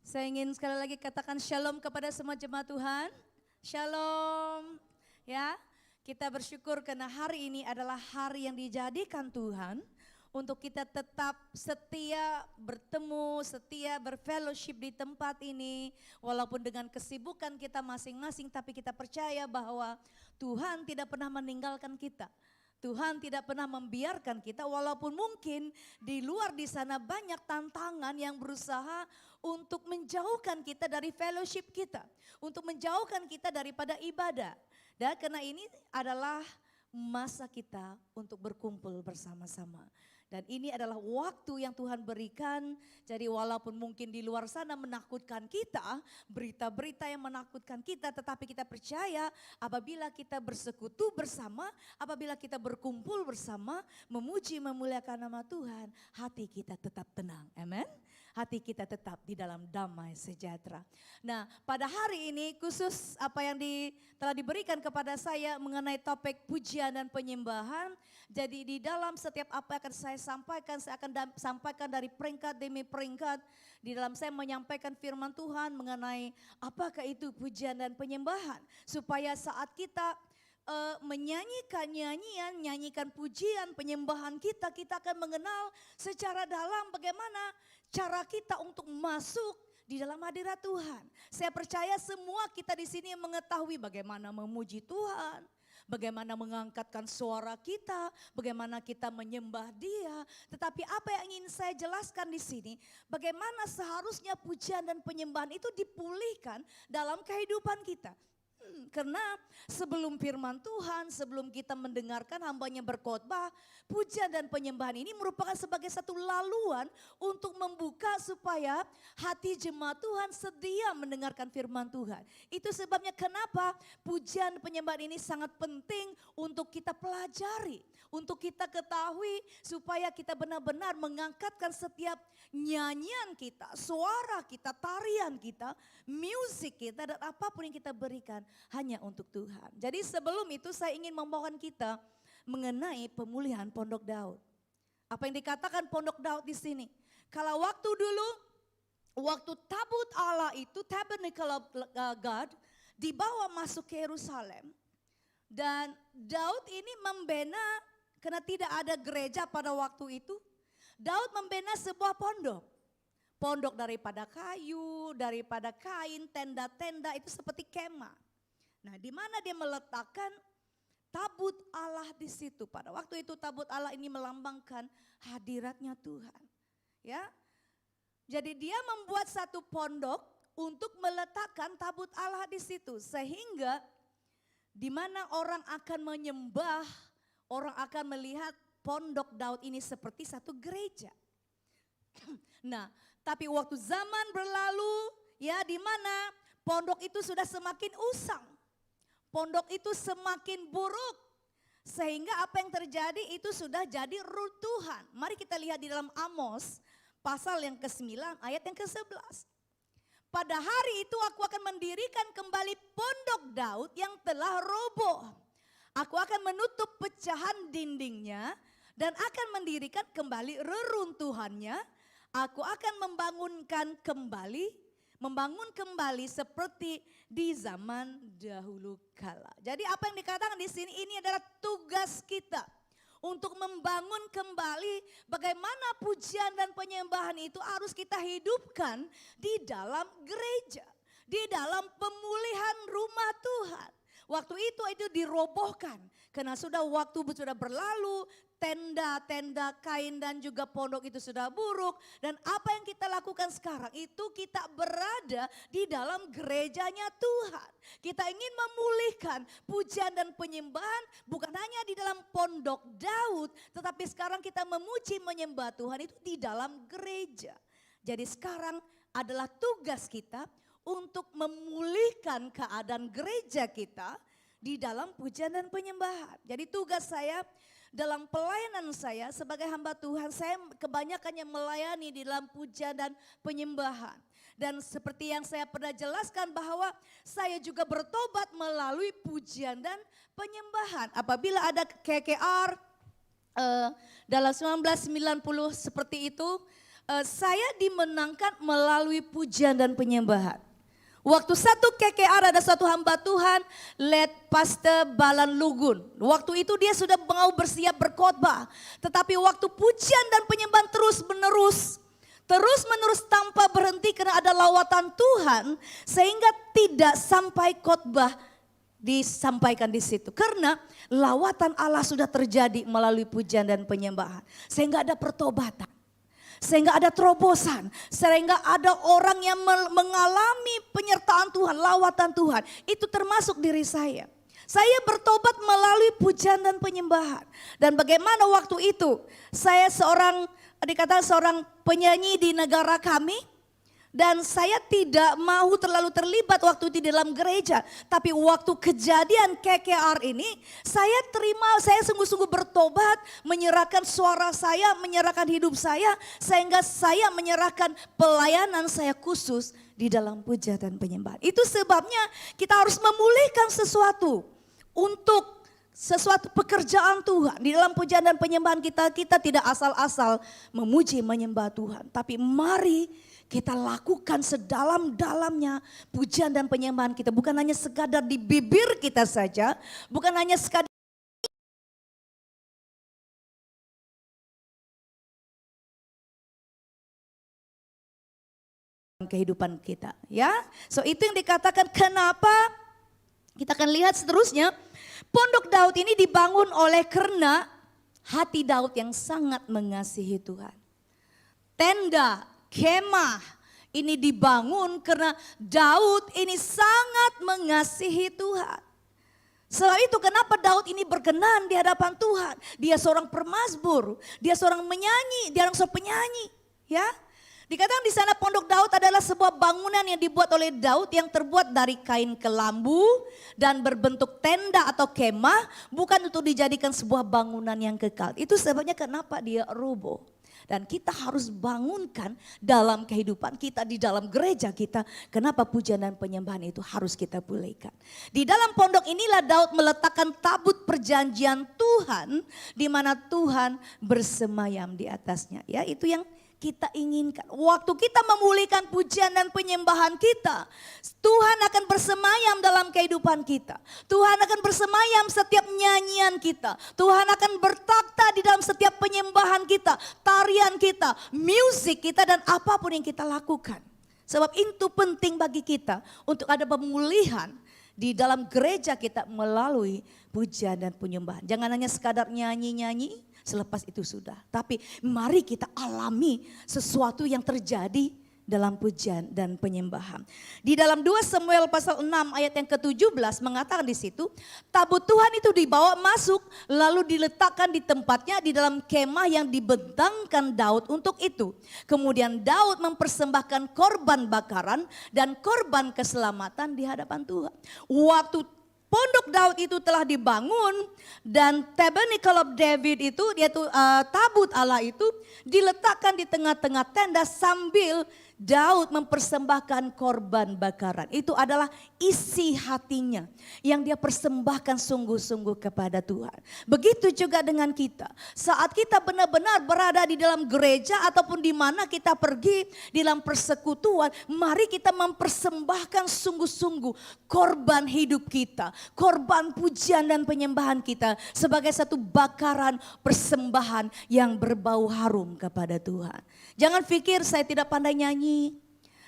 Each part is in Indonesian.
Saya ingin sekali lagi katakan shalom kepada semua jemaat Tuhan. Shalom. Ya, kita bersyukur karena hari ini adalah hari yang dijadikan Tuhan untuk kita tetap setia bertemu, setia berfellowship di tempat ini. Walaupun dengan kesibukan kita masing-masing, tapi kita percaya bahwa Tuhan tidak pernah meninggalkan kita. Tuhan tidak pernah membiarkan kita walaupun mungkin di luar di sana banyak tantangan yang berusaha untuk menjauhkan kita dari fellowship kita. Untuk menjauhkan kita daripada ibadah. Dan karena ini adalah masa kita untuk berkumpul bersama-sama. Dan ini adalah waktu yang Tuhan berikan. Jadi walaupun mungkin di luar sana menakutkan kita, berita-berita yang menakutkan kita, tetapi kita percaya apabila kita bersekutu bersama, apabila kita berkumpul bersama, memuji memuliakan nama Tuhan, hati kita tetap tenang. Amen. Hati kita tetap di dalam damai sejahtera. Nah, pada hari ini khusus apa yang telah diberikan kepada saya mengenai topik pujian dan penyembahan. Jadi di dalam setiap apa yang akan saya akan sampaikan dari peringkat demi peringkat. Di dalam saya menyampaikan firman Tuhan mengenai apakah itu pujian dan penyembahan. Supaya saat kita menyanyikan nyanyian, nyanyikan pujian, penyembahan kita akan mengenal secara dalam bagaimana cara kita untuk masuk di dalam hadirat Tuhan. Saya percaya semua kita di sini mengetahui bagaimana memuji Tuhan, bagaimana mengangkatkan suara kita, bagaimana kita menyembah Dia. Tetapi apa yang ingin saya jelaskan di sini, bagaimana seharusnya pujian dan penyembahan itu dipulihkan dalam kehidupan kita. Karena sebelum firman Tuhan, sebelum kita mendengarkan hambanya berkhotbah, pujian dan penyembahan ini merupakan sebagai satu laluan untuk membuka supaya hati jemaat Tuhan sedia mendengarkan firman Tuhan. Itu sebabnya kenapa pujian penyembahan ini sangat penting untuk kita pelajari, untuk kita ketahui supaya kita benar-benar mengangkatkan setiap nyanyian kita, suara kita, tarian kita, musik kita dan apapun yang kita berikan hanya untuk Tuhan. Jadi sebelum itu saya ingin membawakan kita mengenai pemulihan Pondok Daud. Apa yang dikatakan Pondok Daud di sini? Kalau waktu dulu, waktu tabut Allah itu, tabernacle of God, dibawa masuk ke Yerusalem. Dan Daud ini membina, karena tidak ada gereja pada waktu itu, Daud membina sebuah pondok. Pondok daripada kayu, daripada kain, tenda-tenda itu seperti kemah. Nah, di mana dia meletakkan tabut Allah di situ. Pada waktu itu tabut Allah ini melambangkan hadiratnya Tuhan. Ya. Jadi dia membuat satu pondok untuk meletakkan tabut Allah di situ. Sehingga di mana orang akan menyembah, orang akan melihat pondok Daud ini seperti satu gereja. Nah, tapi waktu zaman berlalu, ya di mana pondok itu sudah semakin usang. Pondok itu semakin buruk. Sehingga apa yang terjadi itu sudah jadi runtuhan. Mari kita lihat di dalam Amos pasal yang ke-9 ayat yang ke-11. Pada hari itu aku akan mendirikan kembali pondok Daud yang telah roboh. Aku akan menutup pecahan dindingnya dan akan mendirikan kembali reruntuhannya. Aku akan membangun kembali seperti di zaman dahulu kala. Jadi apa yang dikatakan di sini ini adalah tugas kita untuk membangun kembali bagaimana pujian dan penyembahan itu harus kita hidupkan di dalam gereja, di dalam pemulihan rumah Tuhan. Waktu itu dirobohkan karena waktu sudah berlalu, tenda-tenda kain dan juga pondok itu sudah buruk. Dan apa yang kita lakukan sekarang itu kita berada di dalam gerejanya Tuhan. Kita ingin memulihkan pujian dan penyembahan bukan hanya di dalam pondok Daud, tetapi sekarang kita memuji menyembah Tuhan itu di dalam gereja. Jadi sekarang adalah tugas kita untuk memulihkan keadaan gereja kita di dalam pujian dan penyembahan. Jadi tugas saya dalam pelayanan saya sebagai hamba Tuhan, saya kebanyakannya melayani di dalam pujian dan penyembahan. Dan seperti yang saya pernah jelaskan bahwa saya juga bertobat melalui pujian dan penyembahan. Apabila ada KKR dalam 1990 seperti itu, saya dimenangkan melalui pujian dan penyembahan. Waktu satu KKR ada satu hamba Tuhan, led Pastor Balan Lugun. Waktu itu dia sudah mau bersiap berkhotbah. Tetapi waktu pujian dan penyembahan terus menerus tanpa berhenti karena ada lawatan Tuhan. Sehingga tidak sampai khotbah disampaikan di situ. Karena lawatan Allah sudah terjadi melalui pujian dan penyembahan. Sehingga ada pertobatan. Sehingga ada terobosan, sehingga ada orang yang mengalami penyertaan Tuhan, lawatan Tuhan. Itu termasuk diri saya. Saya bertobat melalui pujian dan penyembahan. Dan bagaimana waktu itu saya dikatakan seorang penyanyi di negara kami. Dan saya tidak mau terlalu terlibat waktu di dalam gereja. Tapi waktu kejadian KKR ini, saya sungguh-sungguh bertobat, menyerahkan suara saya, menyerahkan hidup saya, sehingga saya menyerahkan pelayanan saya khusus di dalam pujian dan penyembahan. Itu sebabnya kita harus memulihkan sesuatu untuk sesuatu pekerjaan Tuhan. Di dalam pujian dan penyembahan kita tidak asal-asal memuji menyembah Tuhan. Tapi mari kita lakukan sedalam-dalamnya pujian dan penyembahan kita. Bukan hanya sekadar di bibir kita saja. Bukan hanya sekadar kehidupan kita. Ya, so itu yang dikatakan kenapa kita akan lihat seterusnya. Pondok Daud ini dibangun oleh karena hati Daud yang sangat mengasihi Tuhan. Tenda, kemah ini dibangun karena Daud ini sangat mengasihi Tuhan. Sebab itu kenapa Daud ini berkenan di hadapan Tuhan. Dia seorang pemazmur, dia seorang menyanyi, dia seorang penyanyi. Ya, dikatakan di sana Pondok Daud adalah sebuah bangunan yang dibuat oleh Daud yang terbuat dari kain kelambu dan berbentuk tenda atau kemah, bukan untuk dijadikan sebuah bangunan yang kekal. Itu sebabnya kenapa dia roboh. Dan kita harus bangunkan dalam kehidupan kita, di dalam gereja kita. Kenapa pujian dan penyembahan itu harus kita pulihkan. Di dalam pondok inilah Daud meletakkan tabut perjanjian Tuhan, di mana Tuhan bersemayam di atasnya. Ya, itu yang kita inginkan. Waktu kita memulihkan pujian dan penyembahan kita, Tuhan akan bersemayam dalam kehidupan kita. Tuhan akan bersemayam setiap nyanyian kita. Tuhan akan bertakhta di dalam setiap penyembahan kita, tarian kita, musik kita, dan apapun yang kita lakukan. Sebab itu penting bagi kita untuk ada pemulihan di dalam gereja kita melalui pujian dan penyembahan. Jangan hanya sekadar nyanyi-nyanyi, selepas itu sudah. Tapi mari kita alami sesuatu yang terjadi dalam pujian dan penyembahan. Di dalam 2 Samuel pasal 6 ayat yang ke-17 mengatakan di situ, tabut Tuhan itu dibawa masuk lalu diletakkan di tempatnya di dalam kemah yang dibentangkan Daud untuk itu. Kemudian Daud mempersembahkan korban bakaran dan korban keselamatan di hadapan Tuhan. Waktu Pondok Daud itu telah dibangun dan Tabernacle of David itu, yaitu tabut Allah itu diletakkan di tengah-tengah tenda sambil Daud mempersembahkan korban bakaran. Itu adalah isi hatinya yang dia persembahkan sungguh-sungguh kepada Tuhan. Begitu juga dengan kita. Saat kita benar-benar berada di dalam gereja ataupun di mana kita pergi di dalam persekutuan, mari kita mempersembahkan sungguh-sungguh korban hidup kita, korban pujian dan penyembahan kita sebagai satu bakaran persembahan yang berbau harum kepada Tuhan. Jangan pikir saya tidak pandai nyanyi,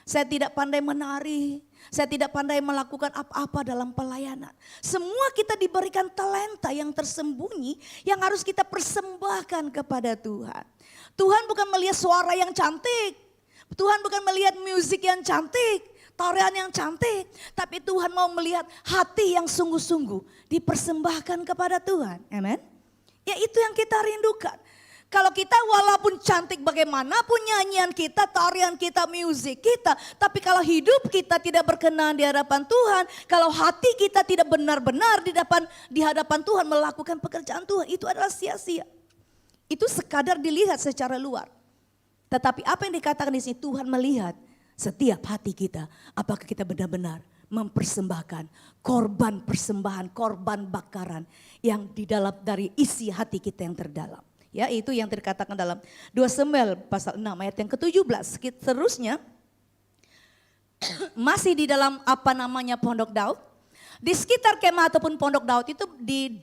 saya tidak pandai menari, saya tidak pandai melakukan apa-apa dalam pelayanan. Semua kita diberikan talenta yang tersembunyi yang harus kita persembahkan kepada Tuhan. Tuhan bukan melihat suara yang cantik, Tuhan bukan melihat musik yang cantik, tarian yang cantik, tapi Tuhan mau melihat hati yang sungguh-sungguh dipersembahkan kepada Tuhan. Amen. Ya, itu yang kita rindukan. Kalau kita walaupun cantik bagaimanapun nyanyian kita, tarian kita, musik kita, tapi kalau hidup kita tidak berkenan di hadapan Tuhan, kalau hati kita tidak benar-benar di hadapan Tuhan melakukan pekerjaan Tuhan, itu adalah sia-sia. Itu sekadar dilihat secara luar. Tetapi apa yang dikatakan di sini, Tuhan melihat setiap hati kita, apakah kita benar-benar mempersembahkan korban persembahan, korban bakaran yang di dalam dari isi hati kita yang terdalam. Ya, itu yang dikatakan dalam 2 Samuel pasal 6 ayat yang ke-17. Seterusnya masih di dalam pondok Daud. Di sekitar kemah ataupun pondok Daud itu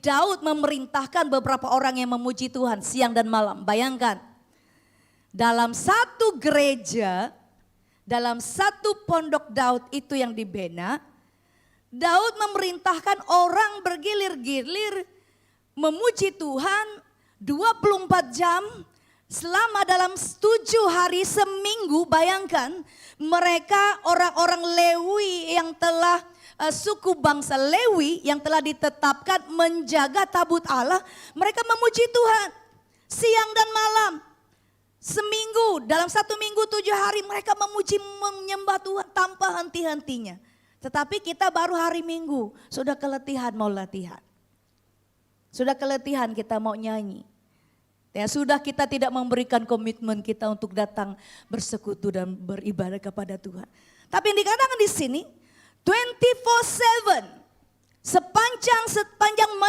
Daud memerintahkan beberapa orang yang memuji Tuhan siang dan malam. Bayangkan, dalam satu gereja, dalam satu pondok Daud itu yang dibina, Daud memerintahkan orang bergilir-gilir memuji Tuhan 24 jam selama dalam 7 hari seminggu. Bayangkan, mereka orang-orang Lewi yang telah suku bangsa Lewi yang telah ditetapkan menjaga tabut Allah, mereka memuji Tuhan siang dan malam. Seminggu, dalam 1 minggu 7 hari mereka memuji menyembah Tuhan tanpa henti-hentinya. Tetapi kita baru hari Minggu sudah keletihan mau latihan. Sudah keletihan kita mau nyanyi. Ya, sudah kita tidak memberikan komitmen kita untuk datang bersekutu dan beribadah kepada Tuhan. Tapi yang dikatakan di sini 24/7 sepanjang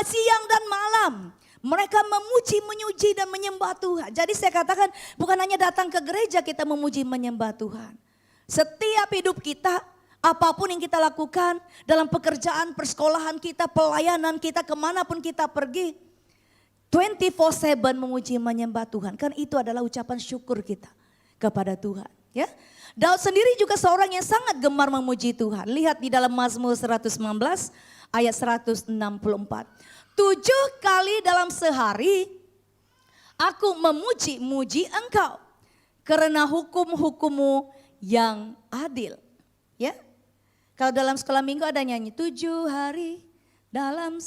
siang dan malam mereka memuji, menyuji dan menyembah Tuhan. Jadi saya katakan bukan hanya datang ke gereja kita memuji menyembah Tuhan. Setiap hidup kita, apapun yang kita lakukan dalam pekerjaan, persekolahan kita, pelayanan kita, kemanapun kita pergi, 24/7 memuji menyembah Tuhan. Kan itu adalah ucapan syukur kita kepada Tuhan. Ya, Daud sendiri juga seorang yang sangat gemar memuji Tuhan. Lihat di dalam Mazmur 119 ayat 164. 7 kali dalam sehari aku memuji-muji engkau karena hukum-hukummu yang adil. Ya, kalau dalam sekolah minggu ada nyanyi 7 hari dalam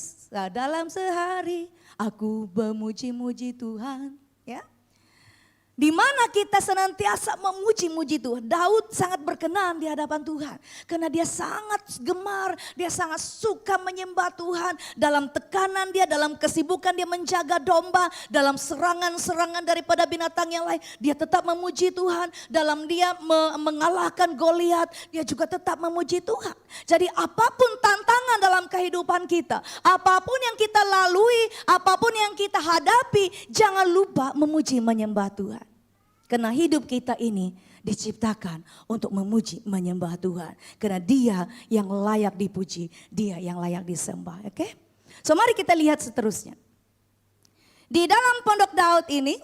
sehari aku memuji-muji Tuhan. Ya, di mana kita senantiasa memuji-muji Tuhan. Daud sangat berkenan di hadapan Tuhan. Karena dia sangat gemar, dia sangat suka menyembah Tuhan. Dalam tekanan dia, dalam kesibukan dia menjaga domba. Dalam serangan-serangan daripada binatang yang lain. Dia tetap memuji Tuhan. Dalam dia mengalahkan Goliat, dia juga tetap memuji Tuhan. Jadi apapun tantangan dalam kehidupan kita, apapun yang kita lalui, apapun yang kita hadapi, jangan lupa memuji menyembah Tuhan. Karena hidup kita ini diciptakan untuk memuji menyembah Tuhan. Karena dia yang layak dipuji, dia yang layak disembah. Oke? So mari kita lihat seterusnya. Di dalam pondok Daud ini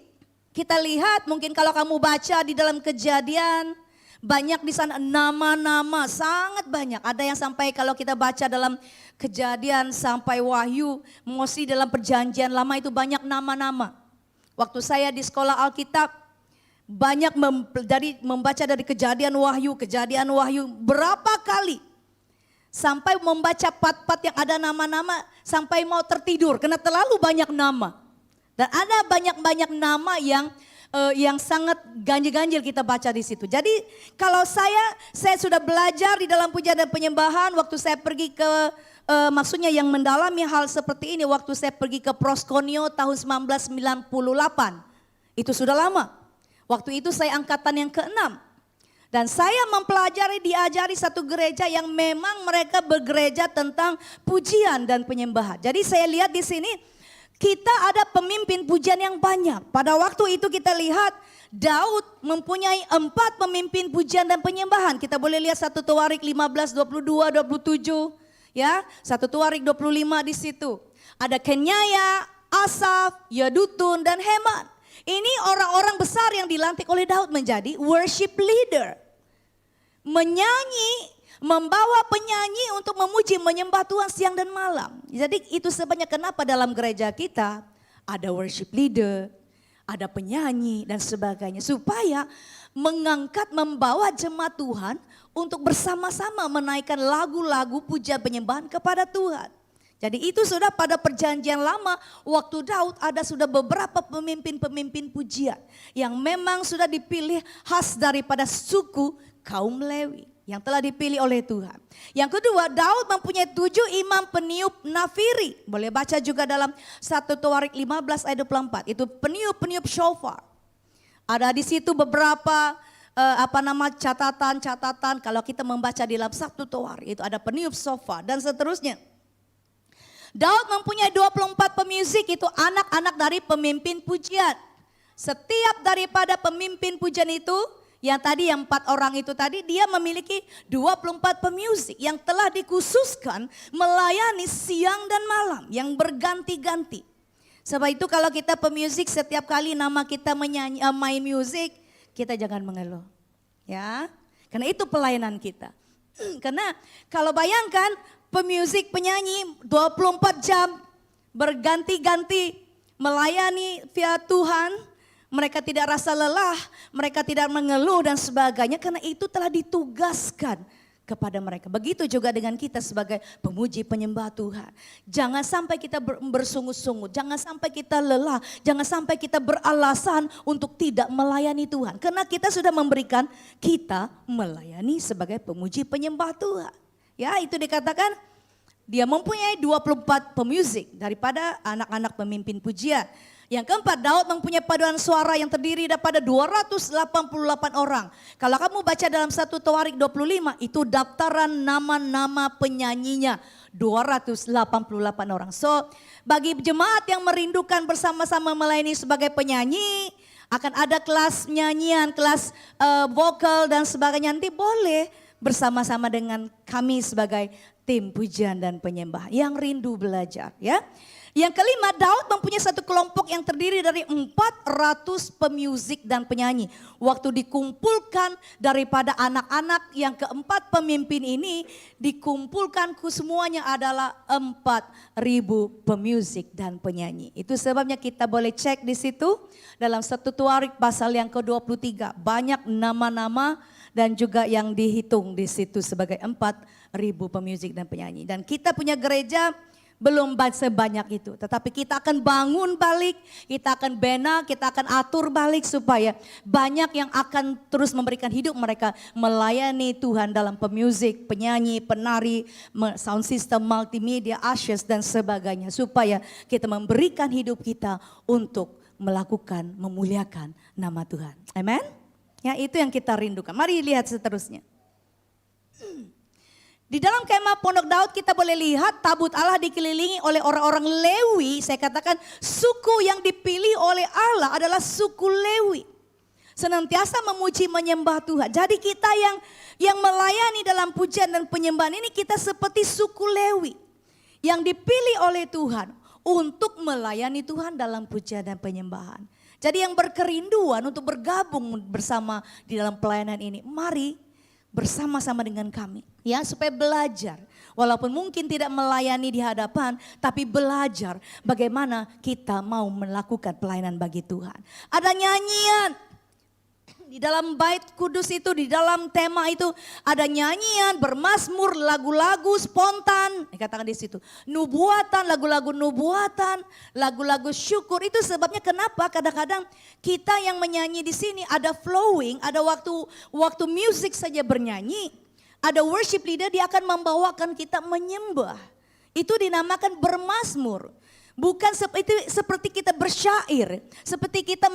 kita lihat, mungkin kalau kamu baca di dalam Kejadian, banyak di sana nama-nama, sangat banyak. Ada yang sampai kalau kita baca dalam Kejadian sampai Wahyu, mesti dalam Perjanjian Lama itu banyak nama-nama. Waktu saya di sekolah Alkitab, banyak membaca dari Kejadian Wahyu berapa kali. Sampai membaca part-part yang ada nama-nama sampai mau tertidur karena terlalu banyak nama. Dan ada banyak-banyak nama yang sangat ganjil-ganjil kita baca di situ. Jadi kalau saya sudah belajar di dalam pujian dan penyembahan waktu saya pergi ke maksudnya yang mendalami hal seperti ini waktu saya pergi ke Proskonio tahun 1998. Itu sudah lama. Waktu itu saya angkatan yang ke-6. Dan saya diajari satu gereja yang memang mereka bergereja tentang pujian dan penyembahan. Jadi saya lihat di sini kita ada pemimpin pujian yang banyak. Pada waktu itu kita lihat Daud mempunyai 4 pemimpin pujian dan penyembahan. Kita boleh lihat 1 Tuarik 15, 22, 27. Ya, 1 Tuarik 25 di situ. Ada Kenyaya, Asaf, Yedutun dan Heman. Ini orang-orang besar yang dilantik oleh Daud menjadi worship leader. Menyanyi, membawa penyanyi untuk memuji, menyembah Tuhan siang dan malam. Jadi itu sebabnya kenapa dalam gereja kita ada worship leader, ada penyanyi dan sebagainya. Supaya mengangkat, membawa jemaat Tuhan untuk bersama-sama menaikkan lagu-lagu pujian penyembahan kepada Tuhan. Jadi itu sudah pada Perjanjian Lama waktu Daud ada sudah beberapa pemimpin-pemimpin pujian yang memang sudah dipilih khas daripada suku kaum Lewi yang telah dipilih oleh Tuhan. Yang kedua, Daud mempunyai 7 imam peniup nafiri. Boleh baca juga dalam 1 Tuarik 15 ayat 24. Itu peniup shofar. Ada di situ beberapa catatan kalau kita membaca di dalam 1 Tuarik itu ada peniup shofar dan seterusnya. Daud mempunyai 24 pemusik, itu anak-anak dari pemimpin pujian. Setiap daripada pemimpin pujian itu, yang tadi yang 4 orang itu tadi, dia memiliki 24 pemusik yang telah dikhususkan melayani siang dan malam yang berganti-ganti. Sebab itu kalau kita pemusik, setiap kali nama kita menyanyi, main musik, kita jangan mengeluh. Ya, karena itu pelayanan kita. Karena kalau bayangkan pemusik penyanyi 24 jam berganti-ganti melayani via Tuhan, mereka tidak rasa lelah, mereka tidak mengeluh dan sebagainya karena itu telah ditugaskan kepada mereka. Begitu juga dengan kita sebagai pemuji penyembah Tuhan. Jangan sampai kita bersungut-sungut, jangan sampai kita lelah, jangan sampai kita beralasan untuk tidak melayani Tuhan. Karena kita sudah memberikan kita melayani sebagai pemuji penyembah Tuhan. Ya, itu dikatakan dia mempunyai 24 pemusik daripada anak-anak pemimpin pujian. Yang keempat, Daud mempunyai paduan suara yang terdiri daripada 288 orang. Kalau kamu baca dalam 1 Tawarik 25, itu daftaran nama-nama penyanyinya. 288 orang. So, bagi jemaat yang merindukan bersama-sama melayani sebagai penyanyi, akan ada kelas nyanyian, kelas vokal dan sebagainya. Nanti boleh bersama-sama dengan kami sebagai tim pujian dan penyembah yang rindu belajar, ya. Yang kelima, Daud mempunyai satu kelompok yang terdiri dari 400 pemusik dan penyanyi. Waktu dikumpulkan daripada anak-anak yang keempat pemimpin ini, dikumpulkan semuanya adalah 4.000 pemusik dan penyanyi. Itu sebabnya kita boleh cek di situ dalam 1 Tawarik pasal yang ke-23. Banyak nama-nama dan juga yang dihitung di situ sebagai 4.000 pemusik dan penyanyi. Dan kita punya gereja belum sebanyak itu, tetapi kita akan bangun balik, kita akan bina, kita akan atur balik supaya banyak yang akan terus memberikan hidup mereka melayani Tuhan dalam pemusik, penyanyi, penari, sound system, multimedia, ushers dan sebagainya, supaya kita memberikan hidup kita untuk melakukan, memuliakan nama Tuhan. Amen? Ya, itu yang kita rindukan. Mari lihat seterusnya. Di dalam kemah Pondok Daud kita boleh lihat tabut Allah dikelilingi oleh orang-orang Lewi. Saya katakan suku yang dipilih oleh Allah adalah suku Lewi. Senantiasa memuji menyembah Tuhan. Jadi kita yang melayani dalam pujian dan penyembahan ini kita seperti suku Lewi. Yang dipilih oleh Tuhan untuk melayani Tuhan dalam pujian dan penyembahan. Jadi yang berkerinduan untuk bergabung bersama di dalam pelayanan ini, mari bersama-sama dengan kami, ya, supaya belajar. Walaupun mungkin tidak melayani di hadapan, tapi belajar bagaimana kita mau melakukan pelayanan bagi Tuhan. Ada nyanyian di dalam bait kudus itu, di dalam tema itu ada nyanyian, bermazmur, lagu-lagu spontan, dikatakan di situ. Nubuatan, lagu-lagu nubuatan, lagu-lagu syukur. Itu sebabnya kenapa kadang-kadang kita yang menyanyi di sini ada flowing, ada waktu music saja bernyanyi, ada worship leader dia akan membawakan kita menyembah. Itu dinamakan bermazmur. Bukan seperti kita bersyair, seperti kita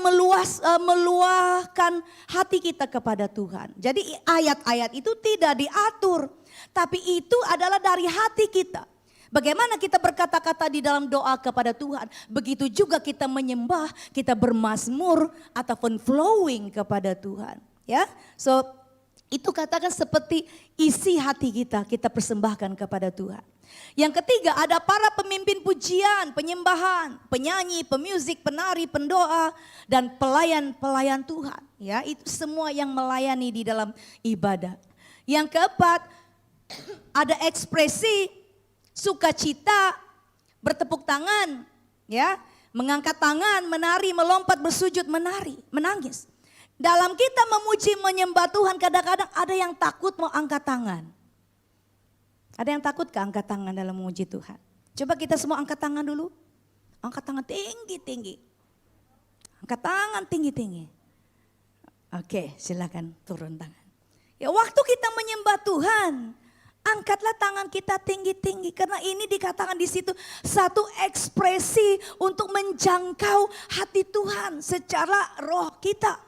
meluahkan hati kita kepada Tuhan. Jadi ayat-ayat itu tidak diatur, tapi itu adalah dari hati kita. Bagaimana kita berkata-kata di dalam doa kepada Tuhan, begitu juga kita menyembah, kita bermazmur ataupun flowing kepada Tuhan. Ya, so itu katakan seperti isi hati kita persembahkan kepada Tuhan. Yang ketiga ada para pemimpin pujian, penyembahan, penyanyi, pemusik, penari, pendoa dan pelayan-pelayan Tuhan. Ya, itu semua yang melayani di dalam ibadah. Yang keempat ada ekspresi sukacita, bertepuk tangan, ya, mengangkat tangan, menari, melompat, bersujud, menari, menangis. Dalam kita memuji menyembah Tuhan kadang-kadang ada yang takut mau angkat tangan. Ada yang takut ke angkat tangan dalam memuji Tuhan? Coba kita semua angkat tangan dulu. Angkat tangan tinggi-tinggi. Angkat tangan tinggi-tinggi. Oke, silakan turun tangan. Ya, waktu kita menyembah Tuhan, angkatlah tangan kita tinggi-tinggi. Karena ini dikatakan di situ satu ekspresi untuk menjangkau hati Tuhan secara roh kita.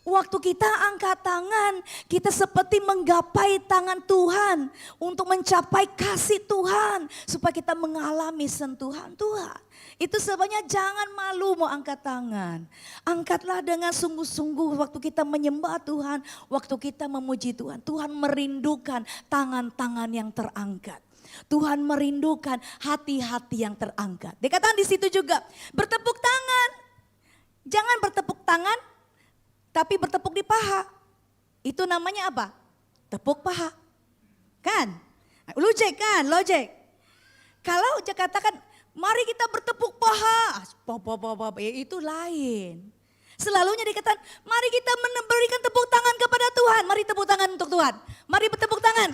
Waktu kita angkat tangan, kita seperti menggapai tangan Tuhan untuk mencapai kasih Tuhan supaya kita mengalami sentuhan Tuhan. Itu sebabnya jangan malu mau angkat tangan. Angkatlah dengan sungguh-sungguh waktu kita menyembah Tuhan, waktu kita memuji Tuhan. Tuhan merindukan tangan-tangan yang terangkat. Tuhan merindukan hati-hati yang terangkat. Dikatakan di situ juga bertepuk tangan. Jangan bertepuk tangan tapi bertepuk di paha. Itu namanya apa? Tepuk paha. Kan? Lojek kan? Lojek. Kalau katakan mari kita bertepuk paha. Ya itu lain. Selalunya dikatakan mari kita memberikan tepuk tangan kepada Tuhan. Mari tepuk tangan untuk Tuhan. Mari bertepuk tangan.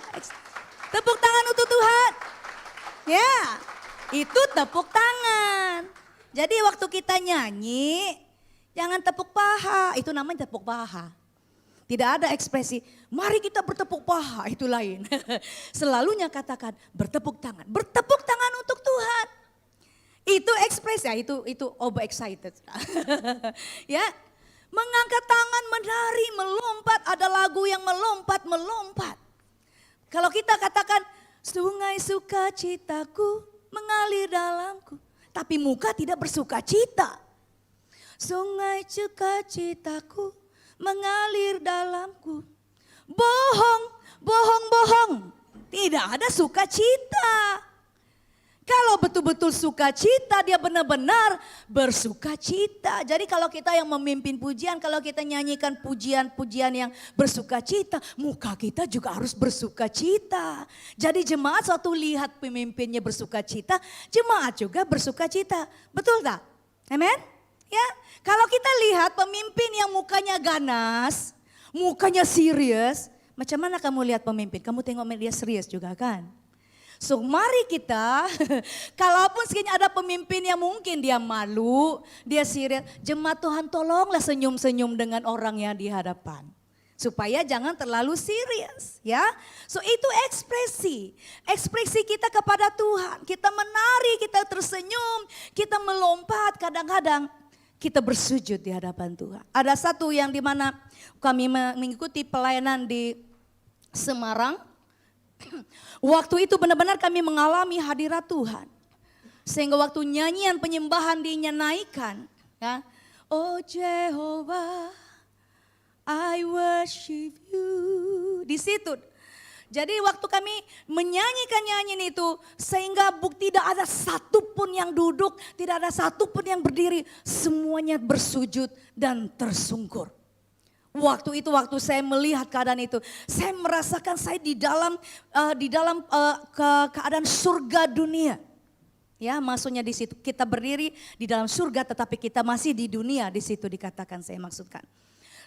Tepuk tangan untuk Tuhan. Ya, itu tepuk tangan. Jadi waktu kita nyanyi, jangan tepuk paha. Itu namanya tepuk paha. Tidak ada ekspresi, mari kita bertepuk paha, itu lain. Selalunya katakan bertepuk tangan. Bertepuk tangan untuk Tuhan. Itu ekspresi, itu overexcited. Ya, mengangkat tangan, menari, melompat, ada lagu yang melompat. Kalau kita katakan sungai sukacitaku mengalir dalamku, tapi muka tidak bersukacita. Sungai sukacitaku mengalir dalamku. Bohong. Tidak ada sukacita. Kalau betul-betul sukacita, dia benar-benar bersukacita. Jadi kalau kita yang memimpin pujian, kalau kita nyanyikan pujian-pujian yang bersukacita, muka kita juga harus bersukacita. Jadi jemaat suatu lihat pemimpinnya bersukacita, jemaat juga bersukacita. Betul tak? Amen? Ya, kalau kita lihat pemimpin yang mukanya ganas, mukanya serius, macam mana kamu lihat pemimpin? Kamu tengok dia serius juga kan? So mari kita, kalaupun sekiranya ada pemimpin yang mungkin dia malu, dia serius, jemaat Tuhan tolonglah senyum-senyum dengan orang yang di hadapan. Supaya jangan terlalu serius ya. So itu ekspresi kita kepada Tuhan. Kita menari, kita tersenyum, kita melompat, kadang-kadang kita bersujud di hadapan Tuhan. Ada satu yang dimana kami mengikuti pelayanan di Semarang. Waktu itu benar-benar kami mengalami hadirat Tuhan. Sehingga waktu nyanyian penyembahan dinyanyikan. Ya, oh Jehovah, I worship you. Di situ. Jadi waktu kami menyanyikan nyanyian itu, sehingga tidak ada satupun yang duduk, tidak ada satupun yang berdiri. Semuanya bersujud dan tersungkur. Waktu itu, waktu saya melihat keadaan itu, saya merasakan saya di dalam keadaan surga dunia. Ya, maksudnya di situ kita berdiri di dalam surga, tetapi kita masih di dunia. Di situ dikatakan, saya maksudkan.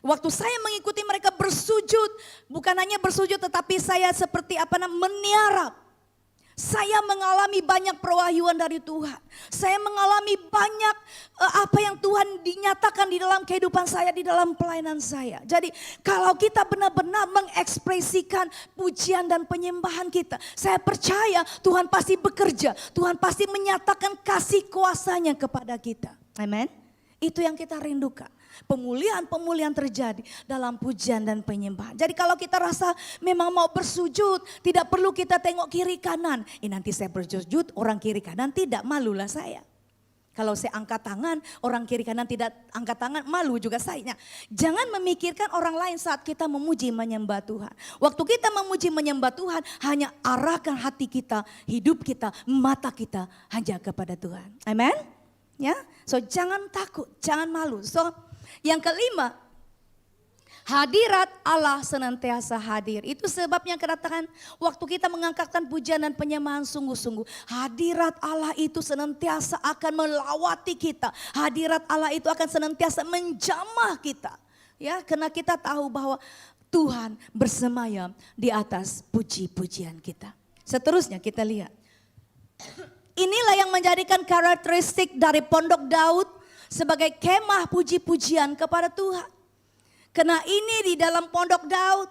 Waktu saya mengikuti mereka bersujud, bukan hanya bersujud, tetapi saya seperti meniarap. Saya mengalami banyak perwahyuan dari Tuhan. Saya mengalami banyak apa yang Tuhan dinyatakan di dalam kehidupan saya, di dalam pelayanan saya. Jadi kalau kita benar-benar mengekspresikan pujian dan penyembahan kita, saya percaya Tuhan pasti bekerja. Tuhan pasti menyatakan kasih kuasanya kepada kita. Amin. Itu yang kita rindukan. Pemulihan-pemulihan terjadi dalam pujian dan penyembahan. Jadi kalau kita rasa memang mau bersujud, tidak perlu kita tengok kiri kanan. Nanti saya bersujud, orang kiri kanan tidak, malulah saya. Kalau saya angkat tangan, orang kiri kanan tidak angkat tangan, malu juga saya. Nah, jangan memikirkan orang lain saat kita memuji menyembah Tuhan. Waktu kita memuji menyembah Tuhan, hanya arahkan hati kita, hidup kita, mata kita hanya kepada Tuhan. Amin? Ya, so jangan takut, jangan malu. So yang kelima, hadirat Allah senantiasa hadir. Itu sebabnya katakan waktu kita mengangkatkan pujian dan penyembahan sungguh-sungguh, hadirat Allah itu senantiasa akan melawati kita. Hadirat Allah itu akan senantiasa menjamah kita. Ya, karena kita tahu bahwa Tuhan bersemayam di atas puji-pujian kita. Seterusnya kita lihat. Inilah yang menjadikan karakteristik dari Pondok Daud sebagai kemah puji-pujian kepada Tuhan. Karena ini di dalam Pondok Daud,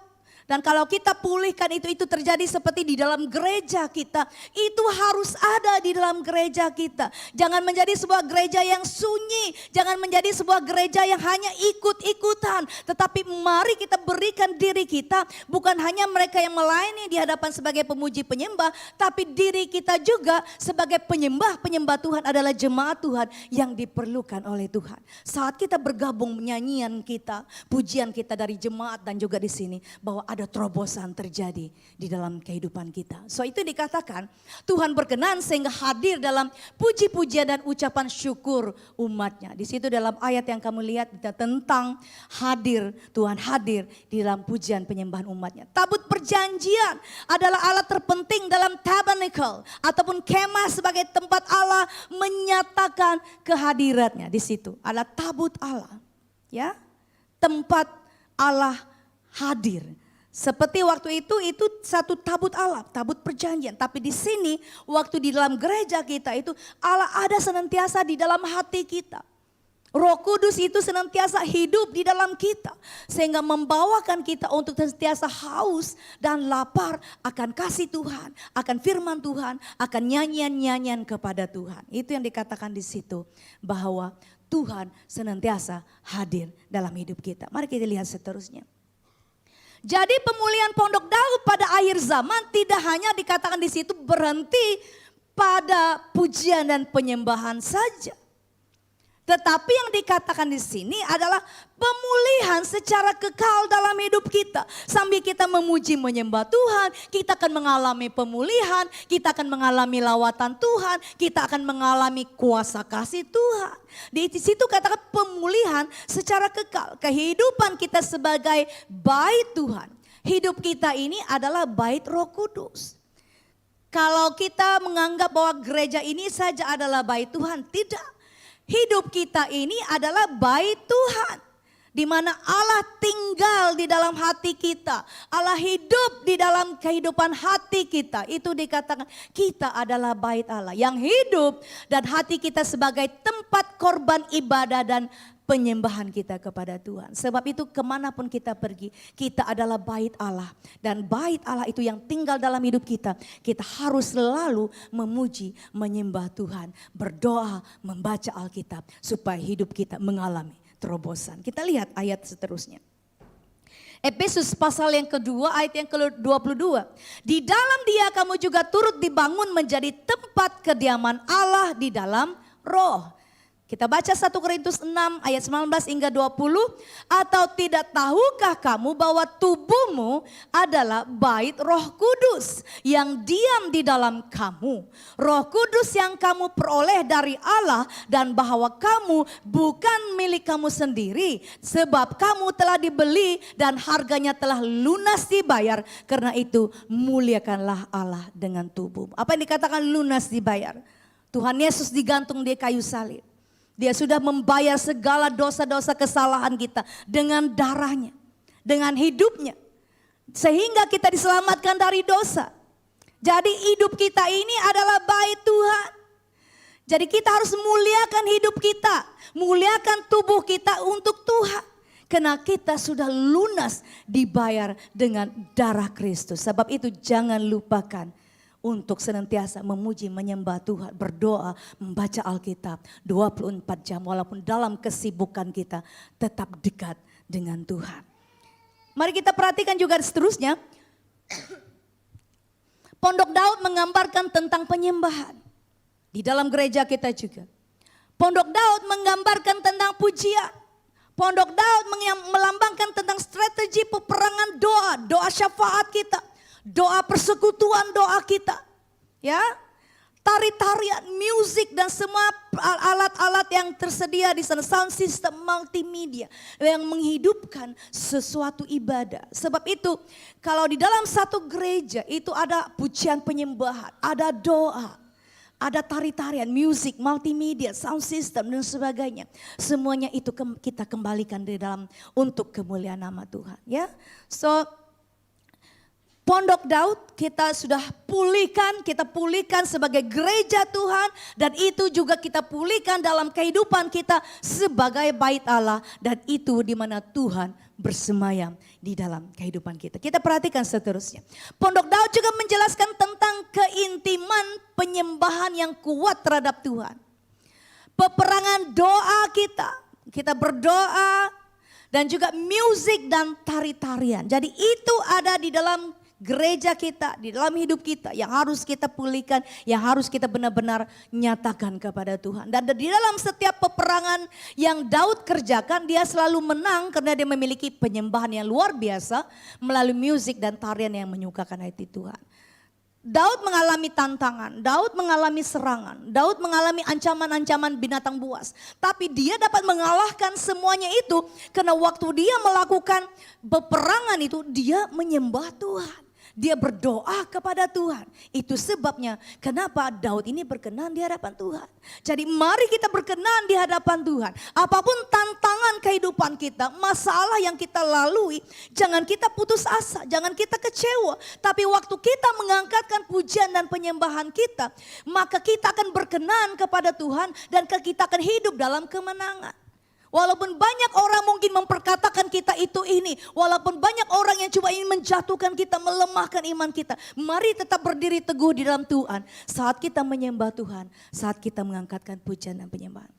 Dan kalau kita pulihkan itu terjadi seperti di dalam gereja kita. Itu harus ada di dalam gereja kita. Jangan menjadi sebuah gereja yang sunyi. Jangan menjadi sebuah gereja yang hanya ikut-ikutan. Tetapi mari kita berikan diri kita. Bukan hanya mereka yang melayani di hadapan sebagai pemuji penyembah. Tapi diri kita juga sebagai penyembah Tuhan adalah jemaat Tuhan yang diperlukan oleh Tuhan. Saat kita bergabung nyanyian kita, pujian kita dari jemaat dan juga di sini. Bahwa ada terobosan terjadi di dalam kehidupan kita. So itu dikatakan Tuhan berkenan sehingga hadir dalam puji-pujian dan ucapan syukur umatnya. Di situ dalam ayat yang kamu lihat tentang hadir, Tuhan hadir di dalam pujian penyembahan umatnya. Tabut perjanjian adalah alat terpenting dalam tabernacle ataupun kemah sebagai tempat Allah menyatakan kehadiratnya. Di situ ada tabut Allah, ya, tempat Allah hadir. Seperti waktu itu satu tabut Allah, tabut perjanjian. Tapi di sini waktu di dalam gereja kita itu Allah ada senantiasa di dalam hati kita. Roh Kudus itu senantiasa hidup di dalam kita. Sehingga membawakan kita untuk senantiasa haus dan lapar akan kasih Tuhan. Akan firman Tuhan, akan nyanyian-nyanyian kepada Tuhan. Itu yang dikatakan di situ bahwa Tuhan senantiasa hadir dalam hidup kita. Mari kita lihat seterusnya. Jadi pemulihan Pondok Daud pada akhir zaman tidak hanya dikatakan di situ berhenti pada pujian dan penyembahan saja. Tetapi yang dikatakan di sini adalah pemulihan secara kekal dalam hidup kita. Sambil kita memuji menyembah Tuhan, kita akan mengalami pemulihan, kita akan mengalami lawatan Tuhan, kita akan mengalami kuasa kasih Tuhan. Di situ katakan pemulihan secara kekal. Kehidupan kita sebagai bait Tuhan. Hidup kita ini adalah bait Roh Kudus. Kalau kita menganggap bahwa gereja ini saja adalah bait Tuhan, tidak. Hidup kita ini adalah bait Tuhan. Di mana Allah tinggal di dalam hati kita. Allah hidup di dalam kehidupan hati kita. Itu dikatakan kita adalah bait Allah. Yang hidup dan hati kita sebagai tempat korban ibadah dan penyembahan kita kepada Tuhan. Sebab itu kemanapun kita pergi, kita adalah bait Allah. Dan bait Allah itu yang tinggal dalam hidup kita. Kita harus selalu memuji, menyembah Tuhan. Berdoa, membaca Alkitab supaya hidup kita mengalami terobosan. Kita lihat ayat seterusnya. Efesus pasal yang kedua ayat yang ke-22. Di dalam Dia kamu juga turut dibangun menjadi tempat kediaman Allah di dalam roh. Kita baca 1 Korintus 6 ayat 19 hingga 20. Atau tidak tahukah kamu bahwa tubuhmu adalah bait Roh Kudus yang diam di dalam kamu. Roh Kudus yang kamu peroleh dari Allah dan bahwa kamu bukan milik kamu sendiri. Sebab kamu telah dibeli dan harganya telah lunas dibayar. Karena itu muliakanlah Allah dengan tubuh. Apa yang dikatakan lunas dibayar? Tuhan Yesus digantung di kayu salib. Dia sudah membayar segala dosa-dosa kesalahan kita dengan darahnya, dengan hidupnya. Sehingga kita diselamatkan dari dosa. Jadi hidup kita ini adalah bait Tuhan. Jadi kita harus muliakan hidup kita, muliakan tubuh kita untuk Tuhan. Karena kita sudah lunas dibayar dengan darah Kristus. Sebab itu jangan lupakan untuk senantiasa memuji, menyembah Tuhan, berdoa, membaca Alkitab 24 jam walaupun dalam kesibukan kita tetap dekat dengan Tuhan. Mari kita perhatikan juga seterusnya. Pondok Daud menggambarkan tentang penyembahan. Di dalam gereja kita juga. Pondok Daud menggambarkan tentang pujian. Pondok Daud melambangkan tentang strategi peperangan doa, doa syafaat kita. Doa persekutuan doa kita, ya, tari-tarian, musik dan semua alat-alat yang tersedia di sana, sound system, multimedia yang menghidupkan sesuatu ibadah. Sebab itu kalau di dalam satu gereja itu ada pujian penyembahan, ada doa, ada tari-tarian, musik, multimedia, sound system dan sebagainya. Semuanya itu kita kembalikan di dalam untuk kemuliaan nama Tuhan, ya. So Pondok Daud kita sudah pulihkan, kita pulihkan sebagai gereja Tuhan. Dan itu juga kita pulihkan dalam kehidupan kita sebagai bait Allah. Dan itu di mana Tuhan bersemayam di dalam kehidupan kita. Kita perhatikan seterusnya. Pondok Daud juga menjelaskan tentang keintiman penyembahan yang kuat terhadap Tuhan. Peperangan doa kita berdoa dan juga musik dan tari-tarian. Jadi itu ada di dalam gereja kita, di dalam hidup kita yang harus kita pulihkan, yang harus kita benar-benar nyatakan kepada Tuhan. Dan di dalam setiap peperangan yang Daud kerjakan, dia selalu menang karena dia memiliki penyembahan yang luar biasa melalui musik dan tarian yang menyukakan hati Tuhan. Daud mengalami tantangan, Daud mengalami serangan, Daud mengalami ancaman-ancaman binatang buas. Tapi dia dapat mengalahkan semuanya itu karena waktu dia melakukan peperangan itu dia menyembah Tuhan. Dia berdoa kepada Tuhan. Itu sebabnya kenapa Daud ini berkenan di hadapan Tuhan. Jadi mari kita berkenan di hadapan Tuhan. Apapun tantangan kehidupan kita, masalah yang kita lalui, jangan kita putus asa, jangan kita kecewa. Tapi waktu kita mengangkatkan pujian dan penyembahan kita, maka kita akan berkenan kepada Tuhan dan kita akan hidup dalam kemenangan. Walaupun banyak orang mungkin memperkatakan kita itu ini. Walaupun banyak orang yang coba ingin menjatuhkan kita, melemahkan iman kita. Mari tetap berdiri teguh di dalam Tuhan. Saat kita menyembah Tuhan, saat kita mengangkatkan pujian dan penyembahan.